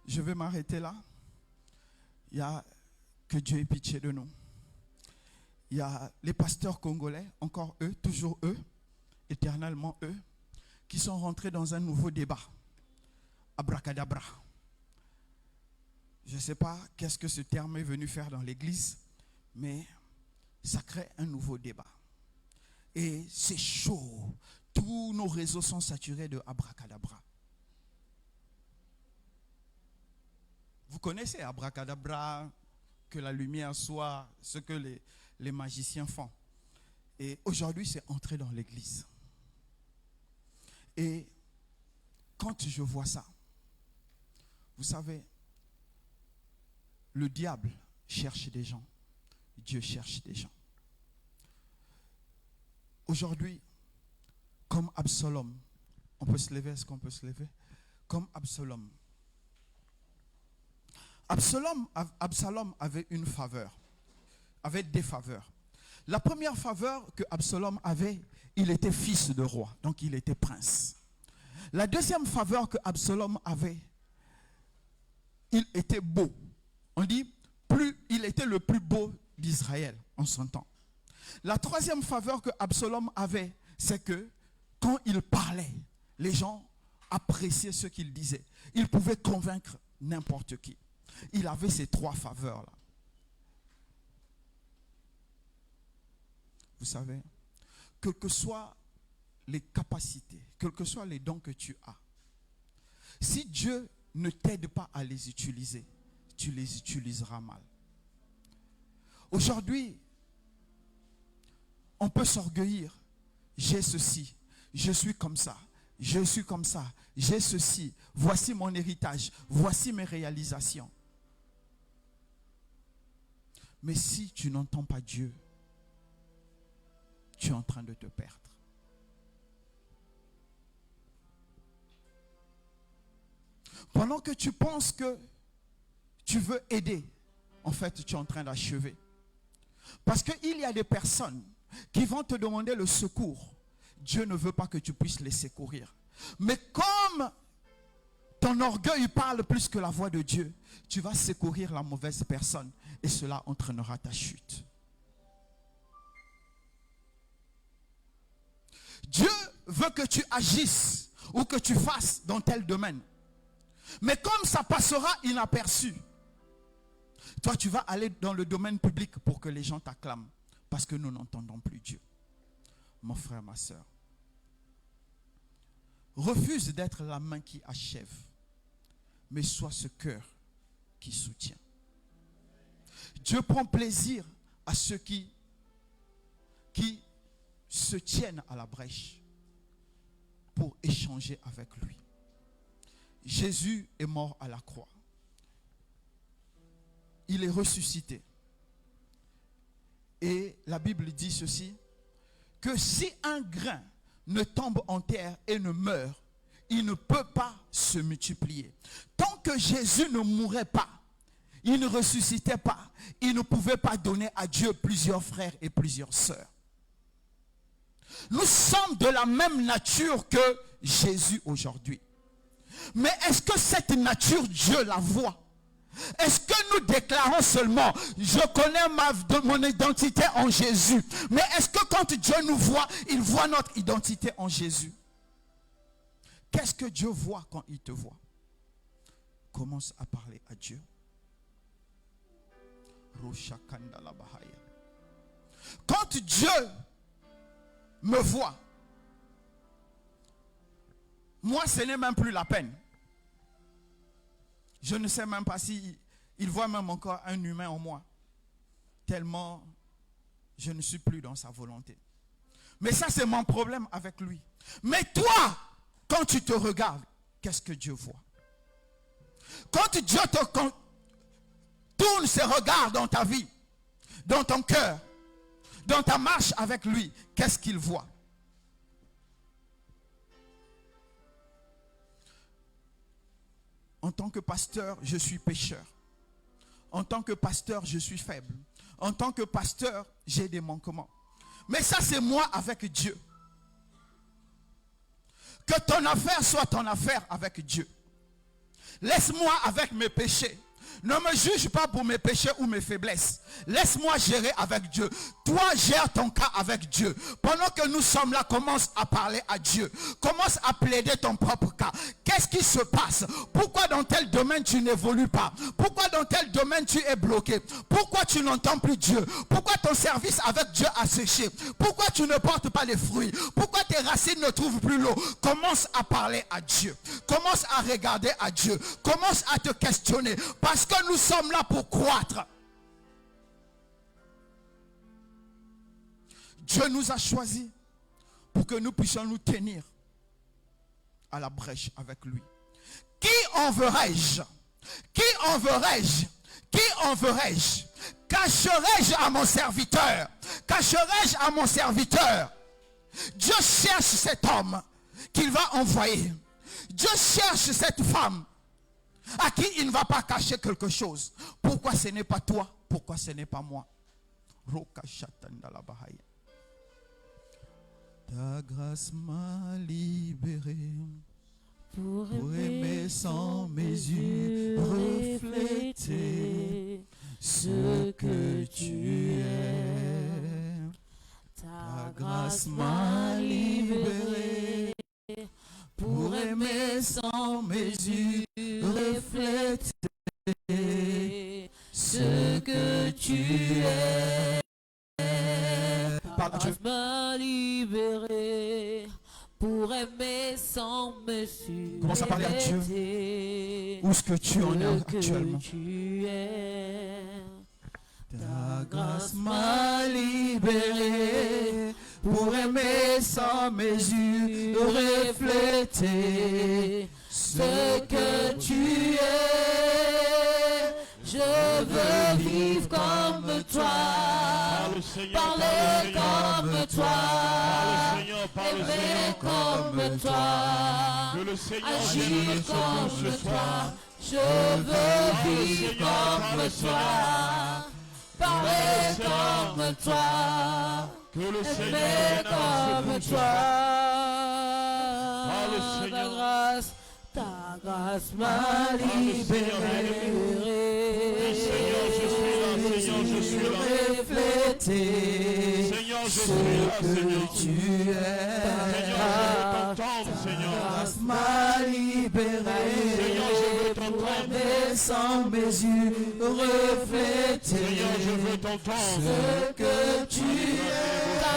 Je vais m'arrêter là. Il y a que Dieu ait pitié de nous. Il y a les pasteurs congolais, encore eux, toujours eux, éternellement eux, qui sont rentrés dans un nouveau débat. Abracadabra. Je ne sais pas qu'est-ce que ce terme est venu faire dans l'église, mais ça crée un nouveau débat. Et c'est chaud. Tous nos réseaux sont saturés de abracadabra. Vous connaissez abracadabra, que la lumière soit ce que les magiciens font. Et aujourd'hui, c'est entré dans l'église. Et quand je vois ça, vous savez, le diable cherche des gens. Dieu cherche des gens. Aujourd'hui, comme Absalom, on peut se lever, est-ce qu'on peut se lever? Comme Absalom. Absalom avait une faveur, avait des faveurs. La première faveur que Absalom avait, il était fils de roi, donc il était prince. La deuxième faveur que Absalom avait, il était beau. On dit, il était le plus beau d'Israël en son temps. La troisième faveur que Absalom avait, c'est que quand il parlait, les gens appréciaient ce qu'il disait. Il pouvait convaincre n'importe qui. Il avait ces trois faveurs-là. Vous savez, quelle que soit les capacités, quels que soient les dons que tu as, si Dieu ne t'aide pas à les utiliser, tu les utiliseras mal. Aujourd'hui, on peut s'orgueillir. J'ai ceci, je suis comme ça, je suis comme ça, j'ai ceci, voici mon héritage, voici mes réalisations. Mais si tu n'entends pas Dieu, tu es en train de te perdre. Pendant que tu penses que tu veux aider, en fait, tu es en train d'achever. Parce qu'il y a des personnes qui vont te demander le secours. Dieu ne veut pas que tu puisses les secourir. Mais comme ton orgueil parle plus que la voix de Dieu, tu vas secourir la mauvaise personne et cela entraînera ta chute. Dieu veut que tu agisses ou que tu fasses dans tel domaine. Mais comme ça passera inaperçu, toi tu vas aller dans le domaine public pour que les gens t'acclament. Parce que nous n'entendons plus Dieu. Mon frère, ma soeur, refuse d'être la main qui achève, mais sois ce cœur qui soutient. Dieu prend plaisir à ceux qui se tiennent à la brèche pour échanger avec lui. Jésus est mort à la croix. Il est ressuscité. Et la Bible dit ceci, que si un grain ne tombe en terre et ne meurt, il ne peut pas se multiplier. Tant que Jésus ne mourait pas, il ne ressuscitait pas, il ne pouvait pas donner à Dieu plusieurs frères et plusieurs sœurs. Nous sommes de la même nature que Jésus aujourd'hui. Mais est-ce que cette nature, Dieu la voit? Est-ce que nous déclarons seulement, je connais mon identité en Jésus? Mais est-ce que quand Dieu nous voit, il voit notre identité en Jésus? Qu'est-ce que Dieu voit quand il te voit? Commence à parler à Dieu. Quand Dieu me voit, moi ce n'est même plus la peine. Je ne sais même pas si il voit même encore un humain en moi. Tellement je ne suis plus dans sa volonté. Mais ça c'est mon problème avec lui. Mais toi, quand tu te regardes, qu'est-ce que Dieu voit? Quand Dieu te tourne ses regards dans ta vie, dans ton cœur, dans ta marche avec lui, qu'est-ce qu'il voit? En tant que pasteur, je suis pécheur. En tant que pasteur, je suis faible. En tant que pasteur, j'ai des manquements. Mais ça, c'est moi avec Dieu. Que ton affaire soit ton affaire avec Dieu. Laisse-moi avec mes péchés. Ne me juge pas pour mes péchés ou mes faiblesses. Laisse-moi gérer avec Dieu. Toi, gère ton cas avec Dieu. Pendant que nous sommes là, commence à parler à Dieu. Commence à plaider ton propre cas. Qu'est-ce qui se passe? Pourquoi dans tel domaine tu n'évolues pas? Pourquoi dans tel domaine tu es bloqué? Pourquoi tu n'entends plus Dieu? Pourquoi ton service avec Dieu a séché? Pourquoi tu ne portes pas les fruits? Pourquoi tes racines ne trouvent plus l'eau? Commence à parler à Dieu. Commence à regarder à Dieu. Commence à te questionner. Parce que nous sommes là pour croître. Dieu nous a choisis pour que nous puissions nous tenir à la brèche avec lui. Qui enverrai-je? Qui enverrai-je? Qui enverrai-je? Cacherai-je à mon serviteur? Cacherai-je à mon serviteur? Dieu cherche cet homme qu'il va envoyer. Dieu cherche cette femme à qui il ne va pas cacher quelque chose. Pourquoi ce n'est pas toi? Pourquoi ce n'est pas moi? Ta grâce m'a libéré pour aimer sans mes yeux refléter ce que tu es. Ta grâce m'a libéré pour aimer sans mes yeux refléter ce que tu es. Ta grâce m'a libéré pour aimer sans mesure. Commence à parler à Dieu. Où est-ce que tu en es actuellement? Tu es. Ta grâce m'a libéré pour aimer sans mesure, refléter ce que tu es. Je veux vivre comme toi, parler comme toi, aimer comme toi, agir comme toi. Je veux vivre comme toi, parler comme toi, aimer comme toi. Ta grâce m'a libéré. Seigneur, je suis là, Seigneur, je suis là. Refléter Seigneur, je ce suis là, que Seigneur. tu es. Seigneur, je veux t'entendre, Seigneur. Ta grâce m'a libéré. Seigneur, je veux t'entendre. Et sans mesure refléter. Seigneur, je veux t'entendre. Ce que tu es. Ta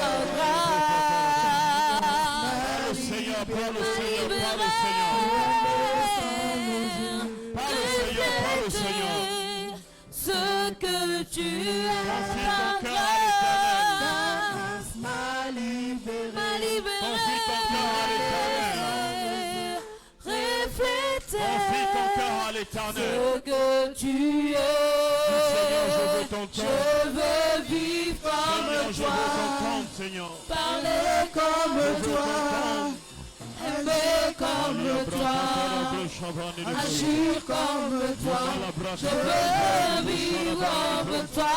grâce. Seigneur, parle, Seigneur, parle, Seigneur. Parle, Seigneur, parle, Seigneur. Ce que tu es, Confie ta ton cœur à l'Éternel. grâce m'a libéré. Confie ton cœur à l'Éternel. Refléter Confie ton cœur à l'Éternel. ce que tu es. Seigneur, je veux t'entendre. Je veux vivre comme Seigneur, je veux toi, t'entendre, Seigneur. parler comme toi, aimer comme toi, agir comme toi. Je veux vivre comme toi,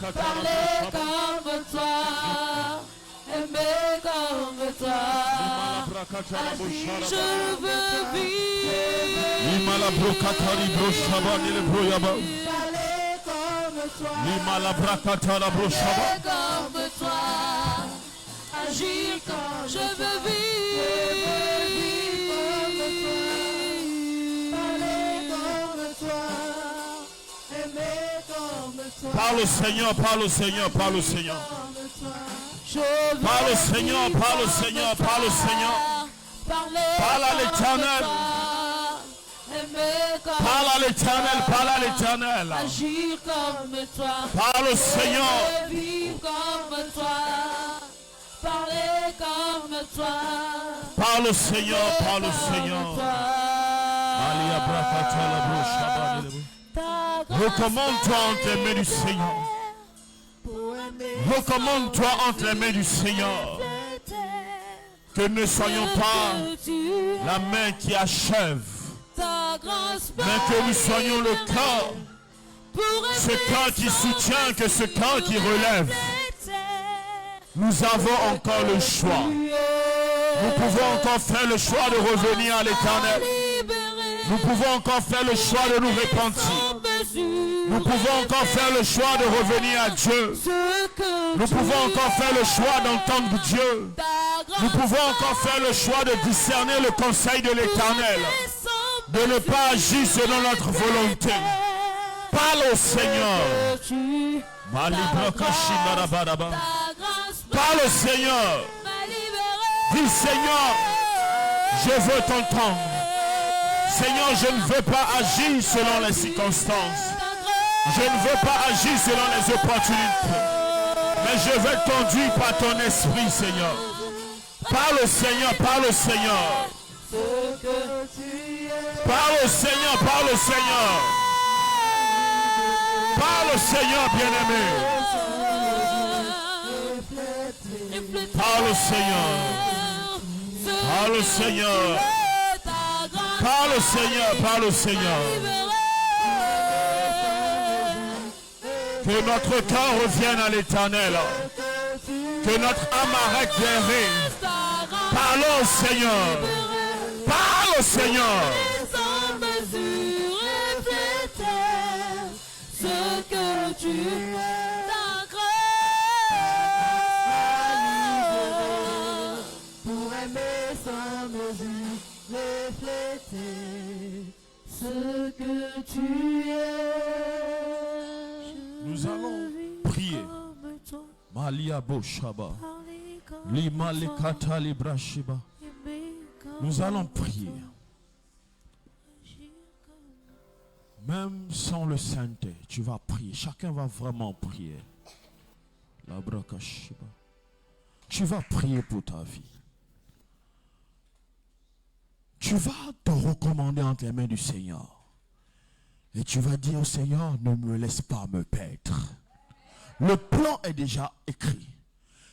parler comme toi, aimer comme toi. Je veux vivre, parler comme toi, aimer comme toi, agir comme je veux Parle au Seigneur, parle au Seigneur, parle au Seigneur. Parle au Seigneur, parle au Seigneur, parle au Seigneur. Parle à l'Éternel. Parle à l'Éternel, parle à l'Éternel. Agir comme toi. Parle au Seigneur. Vivre comme toi. Parler comme toi. Parle au Seigneur, parle au Seigneur. Recommande-toi entre les mains du Seigneur. Recommande-toi entre les mains du Seigneur. Que ne soyons pas la main qui achève, mais que nous soyons le cœur. Ce cœur qui soutient, que ce cœur qui relève. Nous avons encore le choix. Nous pouvons encore faire le choix de revenir à l'Éternel. Nous pouvons encore faire le choix de nous repentir. Nous pouvons encore faire le choix de revenir à Dieu. Nous pouvons encore faire le choix d'entendre Dieu. Nous pouvons encore faire le choix de discerner le conseil de l'Éternel. De ne pas agir selon notre volonté. Parle au Seigneur. Parle au Seigneur. Dis Seigneur, je veux t'entendre. Seigneur, je ne veux pas agir selon les circonstances. Je ne veux pas agir selon les opportunités. Mais je veux être conduit par ton esprit, Seigneur. Parle au Seigneur, parle au Seigneur. Parle au Seigneur, parle au Seigneur. Parle au Seigneur, bien-aimé. Parle au Seigneur. Parle au Seigneur. Parle au Seigneur, parle au Seigneur. Que notre cœur revienne à l'Éternel. Que notre âme arrête d'errer. Parlons au Seigneur. Parle au Seigneur. Ce que tu pour aimer sans mesure, refléter ce que tu es. Nous allons prier. Malia Boshaba. Nous allons prier. Même sans le sainteté, tu vas prier. Chacun va vraiment prier. Tu vas prier pour ta vie. Tu vas te recommander entre les mains du Seigneur. Et tu vas dire au Seigneur, ne me laisse pas me perdre. Le plan est déjà écrit.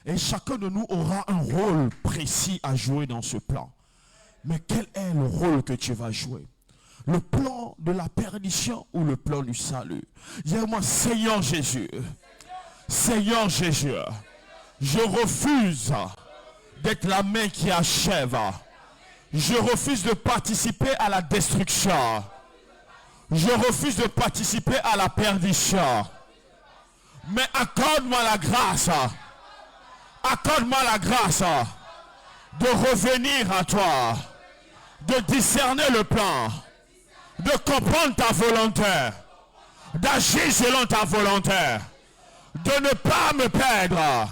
Et chacun de nous aura un rôle précis à jouer dans ce plan. Mais quel est le rôle que tu vas jouer? Le plan de la perdition ou le plan du salut? Dis-moi, Seigneur Jésus, Seigneur Jésus, je refuse d'être la main qui achève. Je refuse de participer à la destruction. Je refuse de participer à la perdition. Mais accorde-moi la grâce. Accorde-moi la grâce de revenir à toi, de discerner le plan, de comprendre ta volonté, d'agir selon ta volonté, de ne pas me perdre,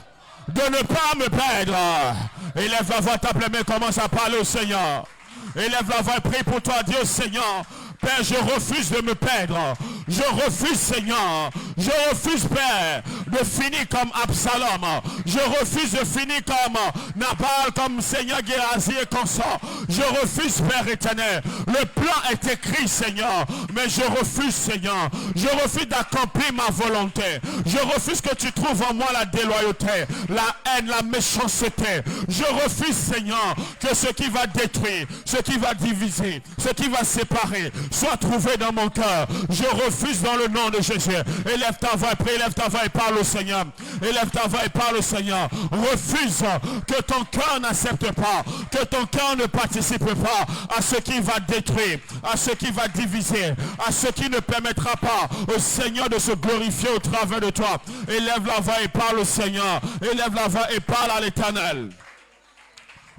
de ne pas me perdre. Élève la voix, tape les mains, commence à parler au Seigneur. Élève la voix, prie pour toi, Dieu Seigneur. Père, je refuse de me perdre. Je refuse, Seigneur. Je refuse, Père, de finir comme Absalom. Je refuse de finir comme Nabal, comme Seigneur Géasi et consort. Je refuse, Père éternel. Le plan est écrit, Seigneur. Mais je refuse, Seigneur. Je refuse d'accomplir ma volonté. Je refuse que tu trouves en moi la déloyauté, la haine, la méchanceté. Je refuse, Seigneur, que ce qui va détruire, ce qui va diviser, ce qui va séparer, soit trouvé dans mon cœur. Je refuse dans le nom de Jésus. Élève ta voix, prie, élève ta voix et parle au Seigneur. Élève ta voix et parle au Seigneur. Refuse que ton cœur n'accepte pas, que ton cœur ne participe pas à ce qui va détruire, à ce qui va diviser, à ce qui ne permettra pas au Seigneur de se glorifier au travers de toi. Élève la voix et parle au Seigneur. Élève la voix et parle à l'Éternel.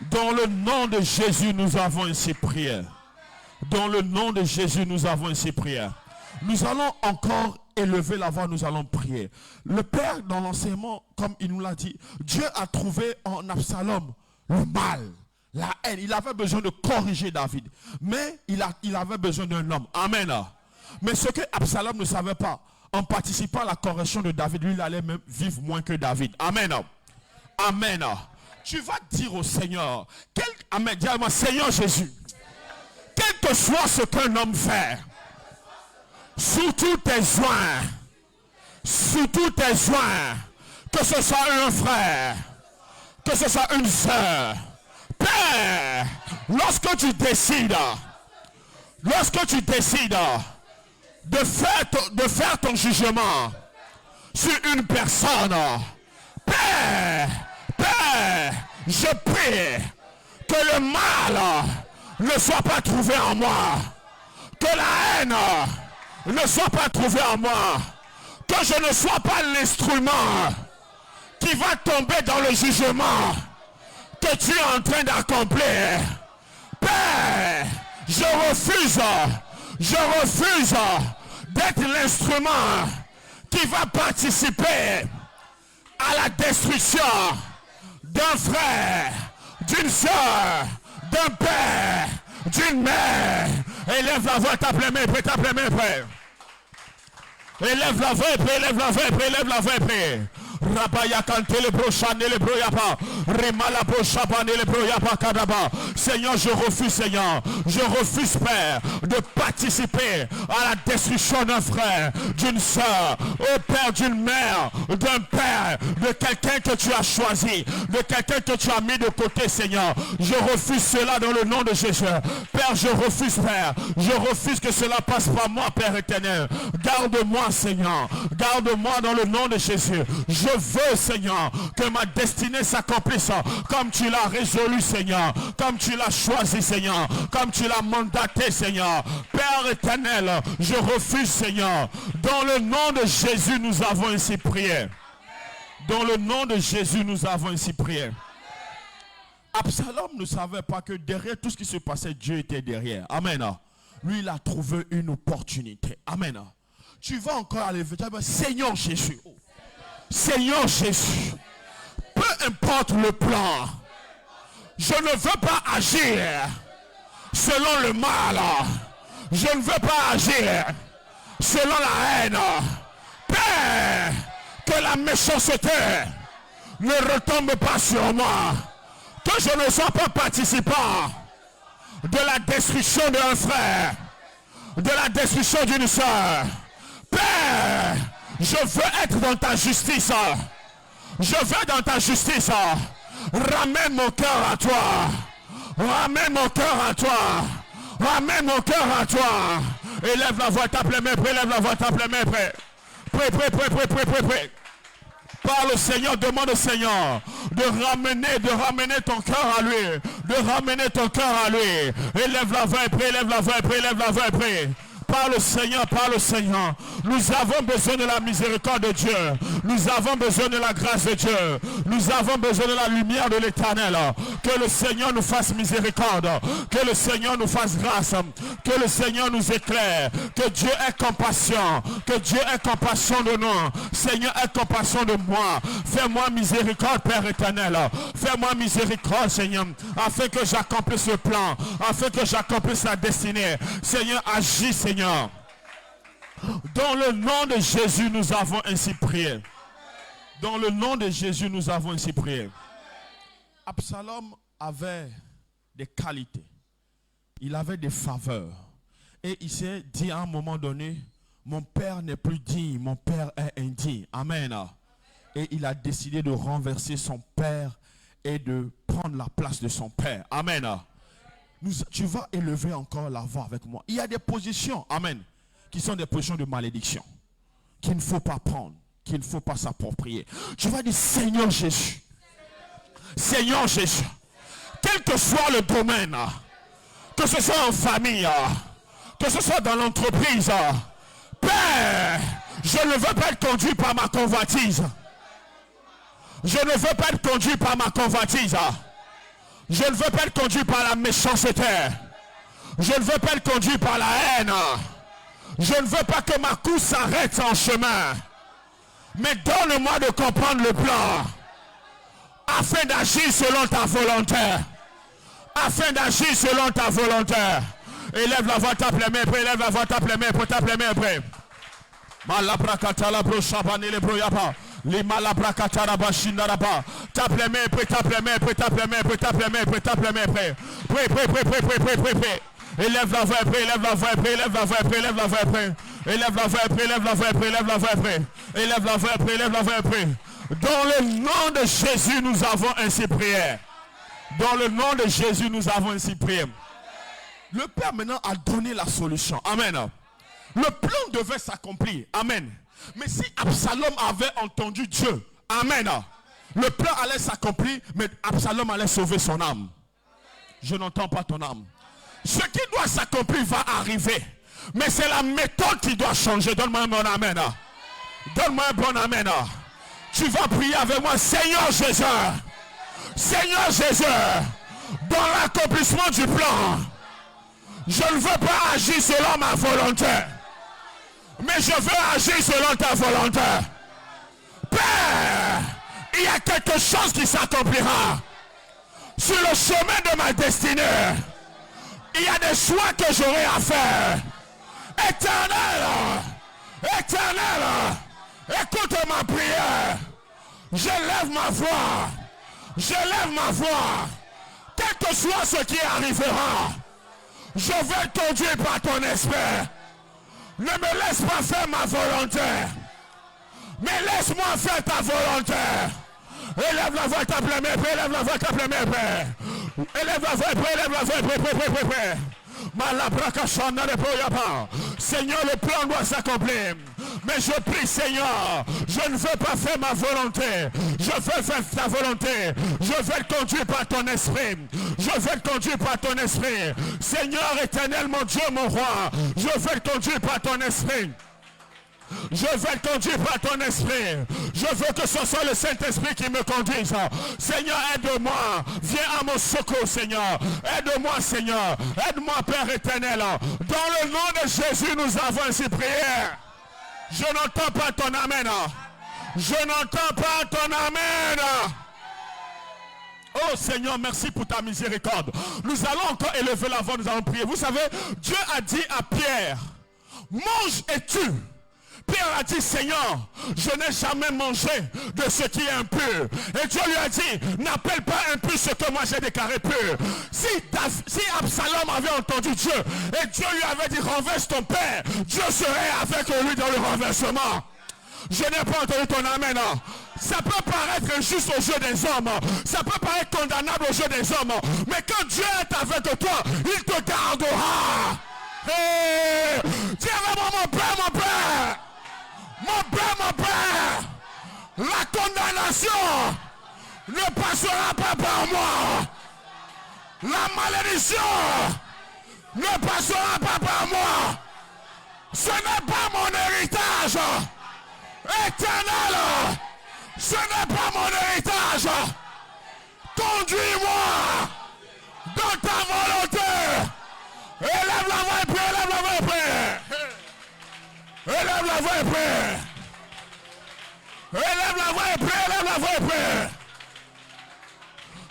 Dans le nom de Jésus, nous avons ainsi prié. Dans le nom de Jésus, nous avons ainsi prié. Nous allons encore élever la voix, nous allons prier. Le Père, dans l'enseignement, comme il nous l'a dit, Dieu a trouvé en Absalom le mal, la haine. Il avait besoin de corriger David. Mais il avait besoin d'un homme. Amen. Mais ce que Absalom ne savait pas, en participant à la correction de David, lui, il allait même vivre moins que David. Amen. Amen. Tu vas dire au Seigneur, Amen, dis-moi, Seigneur Jésus, quel que soit ce qu'un homme fait, surtout tes joints, que ce soit un frère, que ce soit une soeur, Père, lorsque tu décides de faire ton jugement sur une personne, Père, je prie que le mal ne soit pas trouvé en moi, que la haine ne soit pas trouvée en moi, que je ne sois pas l'instrument qui va tomber dans le jugement que tu es en train d'accomplir. Père, je refuse d'être l'instrument qui va participer à la destruction d'un frère, d'une soeur, d'un père, d'une mère. Élève la voix, tape les mains, frère. Élève la voix, élève la voix. Rabaya kante le brochan le broyapa, remala brochaban le broyapa kadaba. Seigneur, je refuse, Père, de participer à la destruction d'un frère, d'une soeur, au Père, d'une mère, d'un père, de quelqu'un que tu as choisi, de quelqu'un que tu as mis de côté, Seigneur. Je refuse cela dans le nom de Jésus. Père, je refuse, Père. Je refuse que cela passe par moi, Père éternel. Garde-moi, Seigneur. Garde-moi dans le nom de Jésus. Je veux, Seigneur, que ma destinée s'accomplisse comme tu l'as résolu, Seigneur, comme tu l'as choisi, Seigneur, comme tu l'as mandaté, Seigneur. Père éternel, je refuse, Seigneur. Dans le nom de Jésus, nous avons ainsi prié. Dans le nom de Jésus, nous avons ainsi prié. Absalom ne savait pas que derrière tout ce qui se passait, Dieu était derrière. Amen. Lui, il a trouvé une opportunité. Amen. Tu vas encore aller, Seigneur Jésus. Seigneur Jésus, peu peu importe le plan, je ne veux pas agir selon le mal. Je ne veux pas agir selon la haine. Père, que la méchanceté ne retombe pas sur moi. Que je ne sois pas participant de la destruction d'un frère, de la destruction d'une soeur. Père, je veux être dans ta justice. Je veux dans ta justice. Ramène mon cœur à toi. Ramène mon cœur à toi. Ramène mon cœur à toi. Élève la voix, tape les mains, élève la voix, tape les mains, prie. Parle au Seigneur, demande au Seigneur de ramener ton cœur à lui. De ramener ton cœur à lui. Élève la voix, élève la voix, élève la voix, Parle au Seigneur, parle au Seigneur. Nous avons besoin de la miséricorde de Dieu. Nous avons besoin de la grâce de Dieu. Nous avons besoin de la lumière de l'Éternel. Que le Seigneur nous fasse miséricorde. Que le Seigneur nous fasse grâce. Que le Seigneur nous éclaire. Que Dieu ait compassion. Que Dieu ait compassion de nous. Seigneur, aie compassion de moi. Fais-moi miséricorde, Père éternel. Fais-moi miséricorde, Seigneur. Afin que j'accomplisse le plan. Afin que j'accomplisse la destinée. Seigneur, agis, Seigneur. Dans le nom de Jésus, nous avons ainsi prié. Dans le nom de Jésus, nous avons ainsi prié. Absalom avait des qualités. Il avait des faveurs. Et il s'est dit à un moment donné, mon père n'est plus digne, mon père est indigne. Amen. Et il a décidé de renverser son père et de prendre la place de son père. Amen. Tu vas élever encore la voix avec moi. Il y a des positions, amen, qui sont des positions de malédiction, qu'il ne faut pas prendre, qu'il ne faut pas s'approprier. Tu vas dire, Seigneur Jésus, Seigneur Jésus, quel que soit le domaine, que ce soit en famille, que ce soit dans l'entreprise, Père, je ne veux pas être conduit par ma convoitise. Je ne veux pas être conduit par ma convoitise. Je ne veux pas être conduit par la méchanceté. Je ne veux pas être conduit par la haine. Je ne veux pas que ma course s'arrête en chemin. Mais donne-moi de comprendre le plan. Afin d'agir selon ta volonté. Afin d'agir selon ta volonté. Élève la voix, tape les mains, élève la voix, tape les mains, tape les mains, après. Malabrakata la brochabane le broyapa. Les malabrakata bashindaraba. Tape les mains, tape les mains, tape les mains, tape les mains, tape les mains, prêt. Élève la voix, élève la voix, élève la voix, élève la voix, élève la voix, élève la voix, élève la voix, élève la voix, élève la voix. Dans le nom de Jésus, nous avons ainsi prié. Dans le nom de Jésus, nous avons ainsi prié. Le Père maintenant a donné la solution. Amen. Le plan devait s'accomplir. Amen. Mais si Absalom avait entendu Dieu, amen, le plan allait s'accomplir, mais Absalom allait sauver son âme. Je n'entends pas ton âme. Ce qui doit s'accomplir va arriver. Mais c'est la méthode qui doit changer. Donne-moi un bon amen. Donne-moi un bon amen. Tu vas prier avec moi. Seigneur Jésus. Seigneur Jésus. Dans l'accomplissement du plan. Je ne veux pas agir selon ma volonté. Mais je veux agir selon ta volonté. Père, il y a quelque chose qui s'accomplira. Sur le chemin de ma destinée. Il y a des choix que j'aurai à faire. Éternel, Éternel, écoute ma prière. Je lève ma voix. Je lève ma voix. Quel que soit ce qui arrivera, je vais te conduire par ton esprit. Ne me laisse pas faire ma volonté, mais laisse-moi faire ta volonté. Élève la voix, tape les mains, élève la voix, tape les mains, élève la voix, élève la voix, Seigneur, le plan doit s'accomplir. Mais je prie, Seigneur, je ne veux pas faire ma volonté. Je veux faire ta volonté. Je veux te conduire par ton esprit. Je veux te conduire par ton esprit. Seigneur éternel, mon Dieu, mon roi, je veux te conduire par ton esprit. Je veux te conduire par ton esprit. Je veux que ce soit le Saint-Esprit qui me conduise. Seigneur, aide-moi. Viens à mon secours, Seigneur. Aide-moi, Seigneur. Aide-moi, Père éternel. Dans le nom de Jésus, nous avons ainsi prié. Je n'entends pas ton amen. Je n'entends pas ton amen. Oh Seigneur, merci pour ta miséricorde. Nous allons encore élever la voix, nous allons prier. Vous savez, Dieu a dit à Pierre, mange et tue. Pierre a dit, Seigneur, je n'ai jamais mangé de ce qui est impur. Et Dieu lui a dit, n'appelle pas impur ce que moi j'ai déclaré pur. Si Absalom avait entendu Dieu, et Dieu lui avait dit, renverse ton père, Dieu serait avec lui dans le renversement. Je n'ai pas entendu ton amen. Ça peut paraître injuste aux yeux des hommes. Ça peut paraître condamnable aux yeux des hommes. Mais quand Dieu est avec toi, il te gardera. Hey, dis vraiment mon père, mon père. Mon père, mon père. La condamnation ne passera pas par moi. La malédiction ne passera pas par moi. Ce n'est pas mon héritage. Éternel, ce n'est pas mon héritage. Conduis-moi dans ta volonté. Élève la voix et prie, élève la voix et prie. Élève la voix et prie. Élève la voix et prie, élève la voix et prie.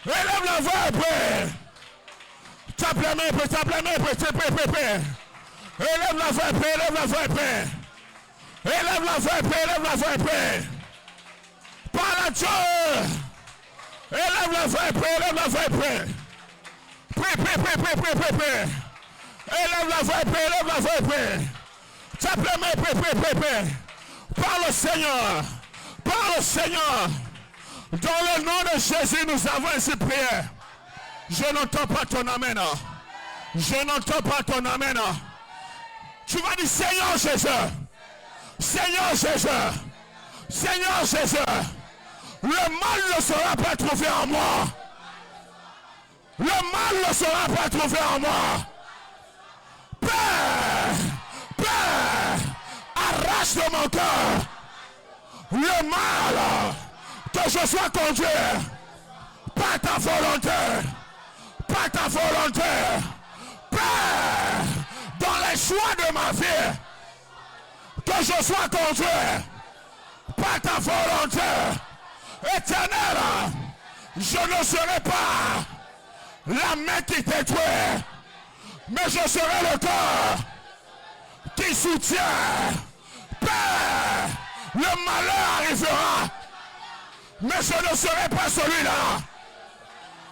Élève la voix et prie. Tape la main et prie, tape la main et prie. Élève la voix et prie, élève la voix et prie. Élève la voix et prie, élève la voix et prie. Parle à Dieu. Élève la voix et prie, élève la voix et prie. Prie. Élève la voix et prie, élève la voix et prie. Tape la main, prie. Parle au Seigneur. Parle au Seigneur. Dans le nom de Jésus, nous avons ainsi prié. Je n'entends pas ton amen. Je n'entends pas ton amen. Tu vas dire Seigneur Jésus. Seigneur Jésus, Seigneur Jésus, le mal ne sera pas trouvé en moi. Le mal ne sera pas trouvé en moi. Père, arrache de mon cœur le mal, que je sois conduit par ta volonté, par ta volonté. Père, dans les choix de ma vie, que je sois conduit par ta volonté. Éternel, je ne serai pas la main qui détruit, mais je serai le cœur qui soutient. Père, le malheur arrivera, mais je ne serai pas celui-là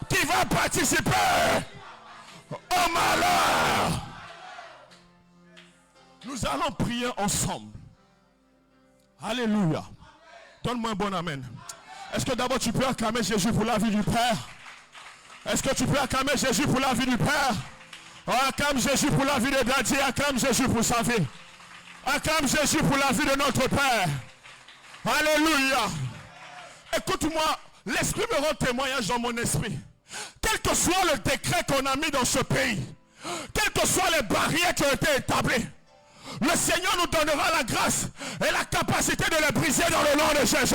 qui va participer au malheur. Nous allons prier ensemble. Alléluia. Donne-moi un bon amen. Est-ce que d'abord tu peux acclamer Jésus pour la vie du Père? Est-ce que tu peux acclamer Jésus pour la vie du Père? Oh, acclame Jésus pour la vie de Daddy. Acclame Jésus pour sa vie. Acclame Jésus pour la vie de notre Père. Alléluia. Écoute-moi, l'Esprit me rend témoignage dans mon esprit. Quel que soit le décret qu'on a mis dans ce pays, quelles que soient les barrières qui ont été établies, le Seigneur nous donnera la grâce et la capacité de les briser dans le nom de Jésus.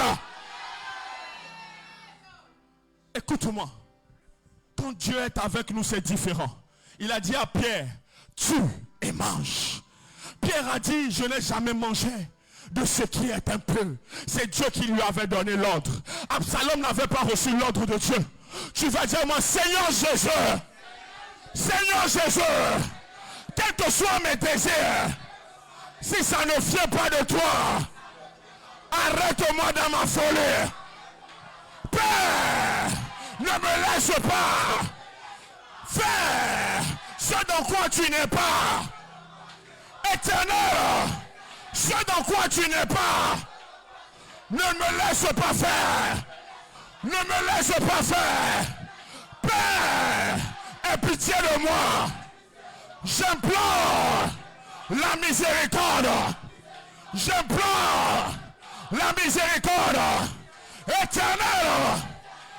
Écoute-moi. Quand Dieu est avec nous, c'est différent. Il a dit à Pierre, tue et mange. Pierre a dit, je n'ai jamais mangé de ce qui est impur. C'est Dieu qui lui avait donné l'ordre. Absalom n'avait pas reçu l'ordre de Dieu. Tu vas dire, moi, Seigneur Jésus, Seigneur Jésus, quels que soient mes désirs, si ça ne vient pas de toi, arrête-moi dans ma folie. Père, ne me laisse pas faire ce dans quoi tu n'es pas. Éternel, ce dans quoi tu n'es pas, ne me laisse pas faire. Ne me laisse pas faire. Père, aie pitié de moi. J'implore la miséricorde. J'implore la miséricorde. Éternel,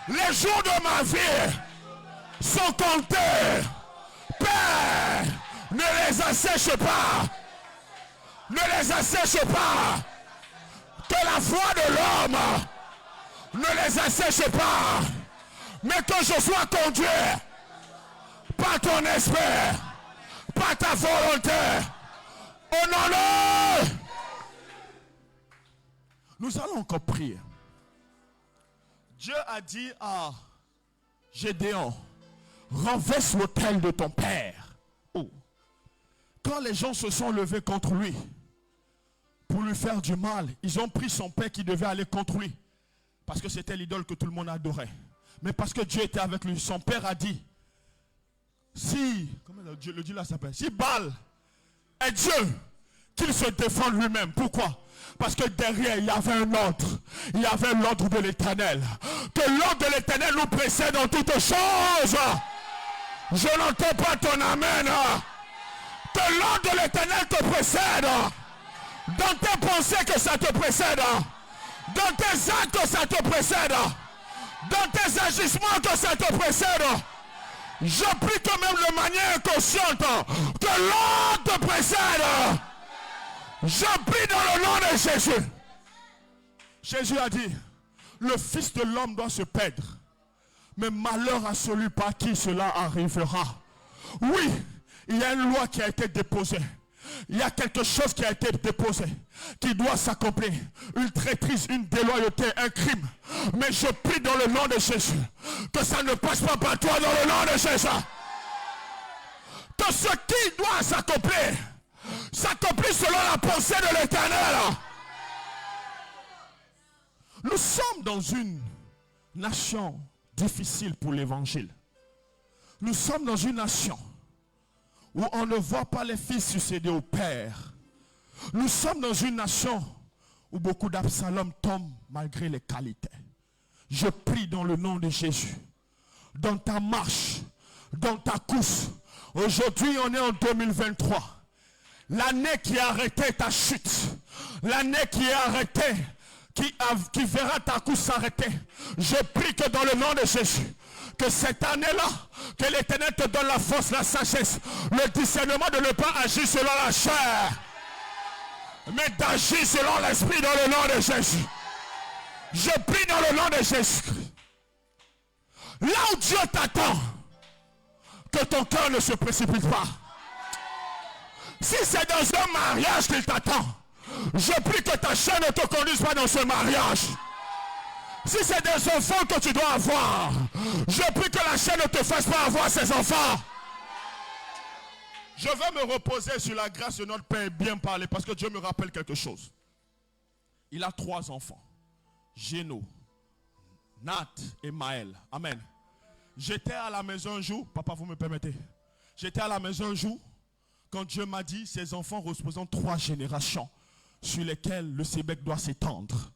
les jours de ma vie sont comptés. Père, ne les assèche pas. Ne les assèche pas. Que la foi de l'homme ne les assèche pas. Mais que je sois conduit par ton esprit, par ta volonté. Au nom de... Nous allons encore prier. Dieu a dit à Gédéon, renverse l'autel de ton père. Oh. Quand les gens se sont levés contre lui pour lui faire du mal, ils ont pris son père qui devait aller contre lui. Parce que c'était l'idole que tout le monde adorait. Mais parce que Dieu était avec lui, son père a dit, comment le Dieu là s'appelle, si Baal est Dieu, qu'il se défende lui-même. Pourquoi? Parce que derrière, il y avait un ordre. Il y avait l'ordre de l'Éternel. Que l'ordre de l'Éternel nous précède dans toutes choses. Je n'entends pas ton amen. Que l'ordre de l'Éternel te précède. Dans tes pensées que ça te précède. Dans tes actes que ça te précède. Dans tes agissements que ça te précède. Je prie quand même de manière inconsciente que l'ordre te précède. Je prie dans le nom de Jésus. Jésus a dit, le Fils de l'homme doit se perdre. Mais malheur à celui par qui cela arrivera. Oui, il y a une loi qui a été déposée. Il y a quelque chose qui a été déposé, qui doit s'accomplir. Une traîtrise, une déloyauté, un crime. Mais je prie dans le nom de Jésus, que ça ne passe pas par toi dans le nom de Jésus. Que ce qui doit s'accomplir, s'accomplit selon la pensée de l'Éternel. Nous sommes dans une nation difficile pour l'évangile. Nous sommes dans une nation où on ne voit pas les fils succéder au père. Nous sommes dans une nation où beaucoup d'Absalom tombent malgré les qualités. Je prie dans le nom de Jésus, dans ta marche, dans ta course. Aujourd'hui, on est en 2023. L'année qui a arrêté ta chute, l'année qui a arrêté, qui verra ta course s'arrêter. Je prie que dans le nom de Jésus, que cette année-là, que l'Éternel te donne la force, la sagesse, le discernement de ne pas agir selon la chair, mais d'agir selon l'esprit dans le nom de Jésus. Je prie dans le nom de Jésus. Là où Dieu t'attend, que ton cœur ne se précipite pas. Si c'est dans un mariage qu'il t'attend, je prie que ta chair ne te conduise pas dans ce mariage. Si c'est des enfants que tu dois avoir, je prie que la chair ne te fasse pas avoir ces enfants. Je vais me reposer sur la grâce de notre Père et bien parler parce que Dieu me rappelle quelque chose. Il a 3 enfants. Géno, Nat et Maël. Amen. J'étais à la maison un jour, papa vous me permettez. J'étais à la maison un jour quand Dieu m'a dit ces enfants représentent 3 générations sur lesquelles le Sébec doit s'étendre.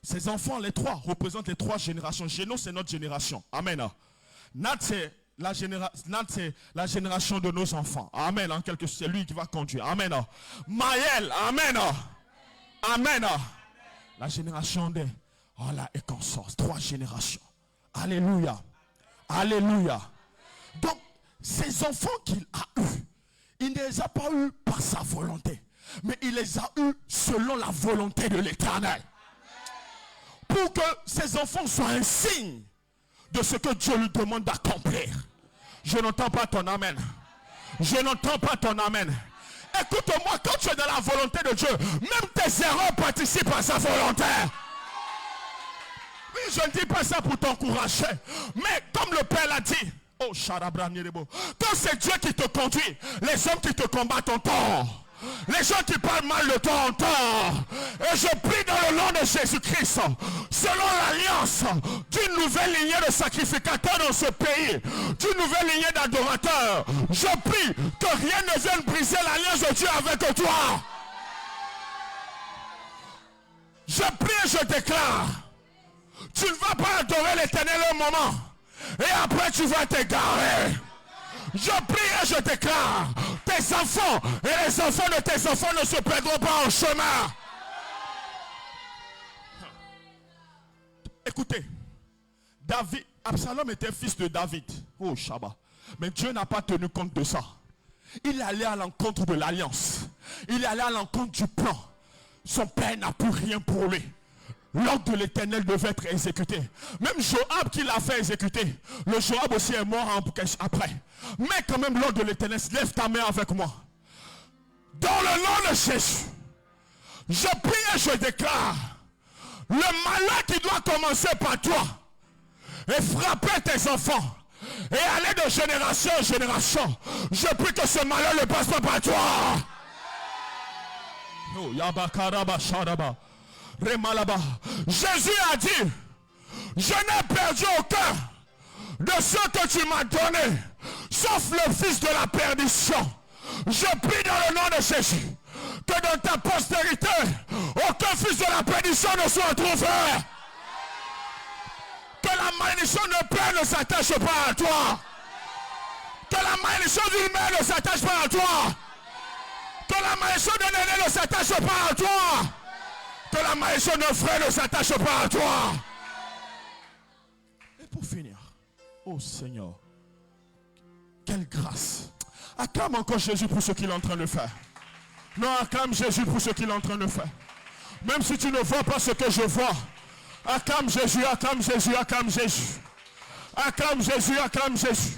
Ces enfants, les 3, représentent les 3 générations. Géno, c'est notre génération. Amen. Nat, c'est la génération de nos enfants. Amen. En quelque sorte, c'est lui qui va conduire. Amen. Maël, amen. Amen. La génération des la consorts. 3 générations. Alléluia. Alléluia. Donc, ces enfants qu'il a eus, il ne les a pas eus par sa volonté, mais il les a eus selon la volonté de l'Éternel. Pour que ces enfants soient un signe de ce que Dieu lui demande d'accomplir. Je n'entends pas ton amen. Je n'entends pas ton amen. Écoute-moi, quand tu es dans la volonté de Dieu, même tes erreurs participent à sa volonté. Oui, je ne dis pas ça pour t'encourager, mais comme le Père l'a dit, oh, quand c'est Dieu qui te conduit, les hommes qui te combattent ont tort. Les gens qui parlent mal de toi ont tort. Et je prie dans le nom de Jésus-Christ, selon l'alliance d'une nouvelle lignée de sacrificateurs dans ce pays, d'une nouvelle lignée d'adorateurs, je prie que rien ne vienne briser l'alliance de Dieu avec toi. Je prie et je déclare, tu ne vas pas adorer l'Éternel un moment et après tu vas t'égarer. Je prie et je déclare, tes enfants et les enfants de tes enfants ne se perdront pas en chemin. Écoutez, Absalom était fils de David. Oh Shabbat. Mais Dieu n'a pas tenu compte de ça. Il allait à l'encontre de l'alliance. Il allait à l'encontre du plan. Son père n'a plus rien pour lui. L'ordre de l'Éternel devait être exécuté. Même Joab qui l'a fait exécuter. Le Joab aussi est mort après. Mais quand même l'ordre de l'Éternel, lève ta main avec moi. Dans le nom de Jésus, je prie et je déclare, le malheur qui doit commencer par toi et frapper tes enfants. Et aller de génération en génération. Je prie que ce malheur ne passe pas par toi. Jésus a dit, je n'ai perdu aucun de ceux que tu m'as donné, sauf le fils de la perdition. Je prie dans le nom de Jésus, que dans ta postérité, aucun fils de la perdition ne soit trouvé. Que la malédiction de père ne s'attache pas à toi. Que la malédiction d'une mère ne s'attache pas à toi. Que la malédiction d'un aîné ne s'attache pas à toi. Que la malédiction d'un frère ne s'attache pas à toi. Et pour finir, oh Seigneur, quelle grâce. Acclame encore Jésus pour ce qu'il est en train de faire. Non, acclame Jésus pour ce qu'il est en train de faire. Même si tu ne vois pas ce que je vois, acclame Jésus, acclame Jésus, acclame Jésus. Acclame Jésus, acclame Jésus.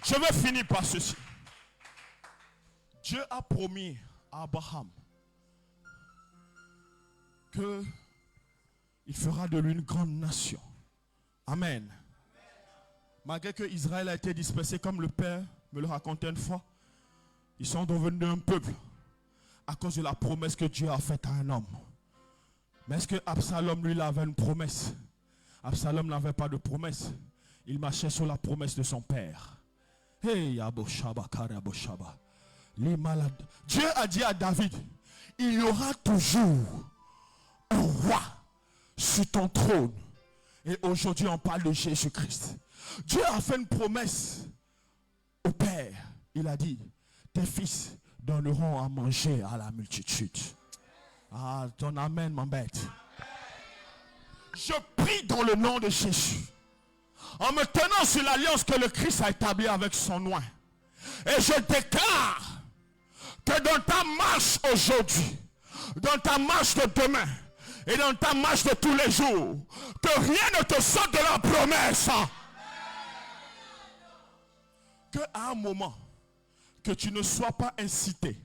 Je vais finir par ceci. Dieu a promis à Abraham qu'il fera de lui une grande nation. Amen. Malgré que Israël a été dispersé, comme le Père me le racontait une fois, ils sont devenus un peuple à cause de la promesse que Dieu a faite à un homme. Mais est-ce que Absalom, lui, il avait une promesse? Absalom n'avait pas de promesse. Il marchait sur la promesse de son père. Hey, les malades. Dieu a dit à David, il y aura toujours un roi sur ton trône. Et aujourd'hui, on parle de Jésus-Christ. Dieu a fait une promesse au Père. Il a dit, tes fils donneront à manger à la multitude. Ah, ton amen m'embête. Je prie dans le nom de Jésus, en me tenant sur l'alliance que le Christ a établie avec son oint. Et je déclare que dans ta marche aujourd'hui, dans ta marche de demain, et dans ta marche de tous les jours, que rien ne te sorte de la promesse. Que à un moment, que tu ne sois pas incité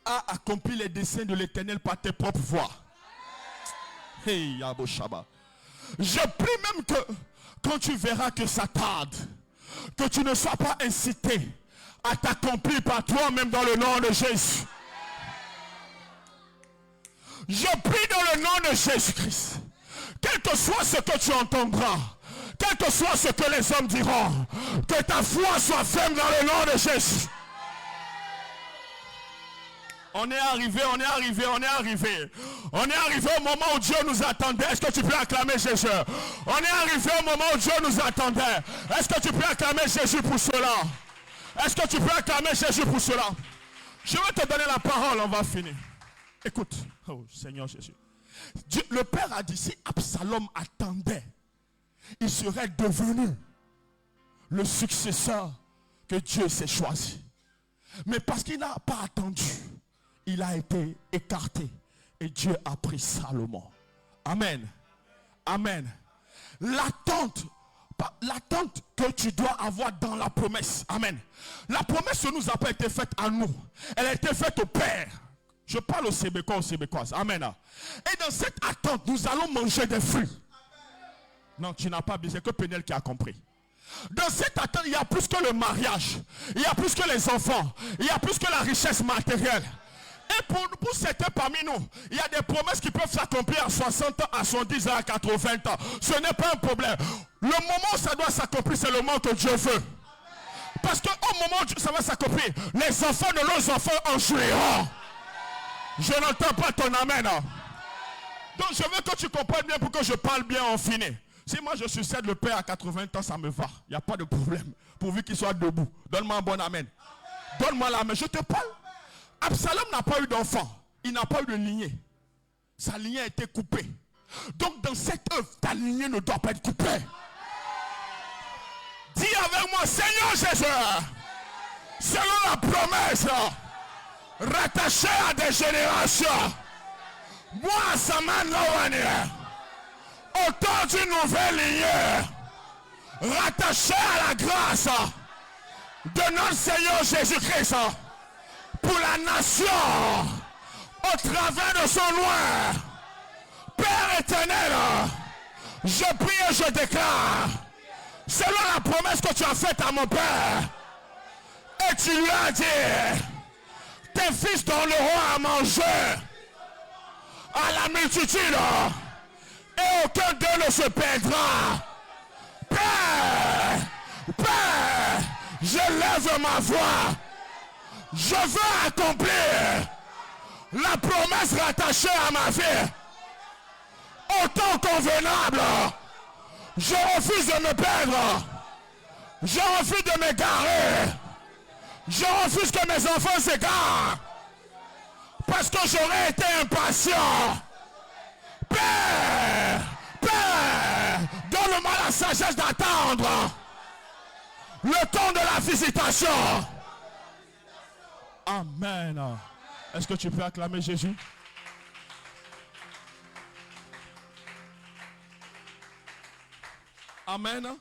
à accomplir les desseins de l'Éternel par tes propres voies. Hey, Yabo Shaba. Je prie même que quand tu verras que ça tarde, que tu ne sois pas incité à t'accomplir par toi-même dans le nom de Jésus. Je prie dans le nom de Jésus-Christ, quel que soit ce que tu entendras, quel que soit ce que les hommes diront, que ta foi soit ferme dans le nom de Jésus. On est arrivé au moment où Dieu nous attendait. Est-ce que tu peux acclamer Jésus? On est arrivé au moment où Dieu nous attendait. Est-ce que tu peux acclamer Jésus pour cela? Est-ce que tu peux acclamer Jésus pour cela? Je vais te donner la parole, on va finir. Écoute, oh Seigneur Jésus. Dieu, le Père a dit, si Absalom attendait, il serait devenu le successeur que Dieu s'est choisi. Mais parce qu'il n'a pas attendu, il a été écarté et Dieu a pris Salomon. Amen. Amen. L'attente que tu dois avoir dans la promesse. Amen. La promesse ne nous a pas été faite à nous. Elle a été faite au Père. Je parle aux Sébécois, aux Sébécoises. Amen. Et dans cette attente, nous allons manger des fruits. Non, tu n'as pas bien, c'est que Pénel qui a compris. Dans cette attente, il y a plus que le mariage. Il y a plus que les enfants. Il y a plus que la richesse matérielle. Et pour certains parmi nous, il y a des promesses qui peuvent s'accomplir à 60 ans, à 70 ans, à 80 ans. Ce n'est pas un problème. Le moment où ça doit s'accomplir, c'est le moment que Dieu veut. Parce qu'au moment où ça va s'accomplir, les enfants de nos enfants en jouiront. Je n'entends pas ton amen. Donc je veux que tu comprennes bien pour que je parle bien en fini. Si moi je succède le Père à 80 ans, ça me va. Il n'y a pas de problème. Pourvu qu'il soit debout. Donne-moi un bon amen. Donne-moi la main. Je te parle. Absalom n'a pas eu d'enfant. Il n'a pas eu de lignée. Sa lignée a été coupée. Donc dans cette œuvre, ta lignée ne doit pas être coupée. Dis avec moi, Seigneur Jésus, selon la promesse, rattaché à des générations, moi, Saman Lawane, autant d'une nouvelle lignée, rattaché à la grâce de notre Seigneur Jésus-Christ, pour la nation, au travers de son nom. Père éternel, Je prie et je déclare, selon la promesse que tu as faite à mon père, et tu lui as dit, tes fils donneront à manger à la multitude, et aucun d'eux ne se perdra. Père, Père, je lève ma voix. Je veux accomplir la promesse rattachée à ma vie. Au temps convenable, je refuse de me perdre. Je refuse de m'égarer. Je refuse que mes enfants s'égarent. Parce que j'aurais été impatient. Père, Père, donne-moi la sagesse d'attendre le temps de la visitation. Amen. Est-ce que tu peux acclamer Jésus? Amen.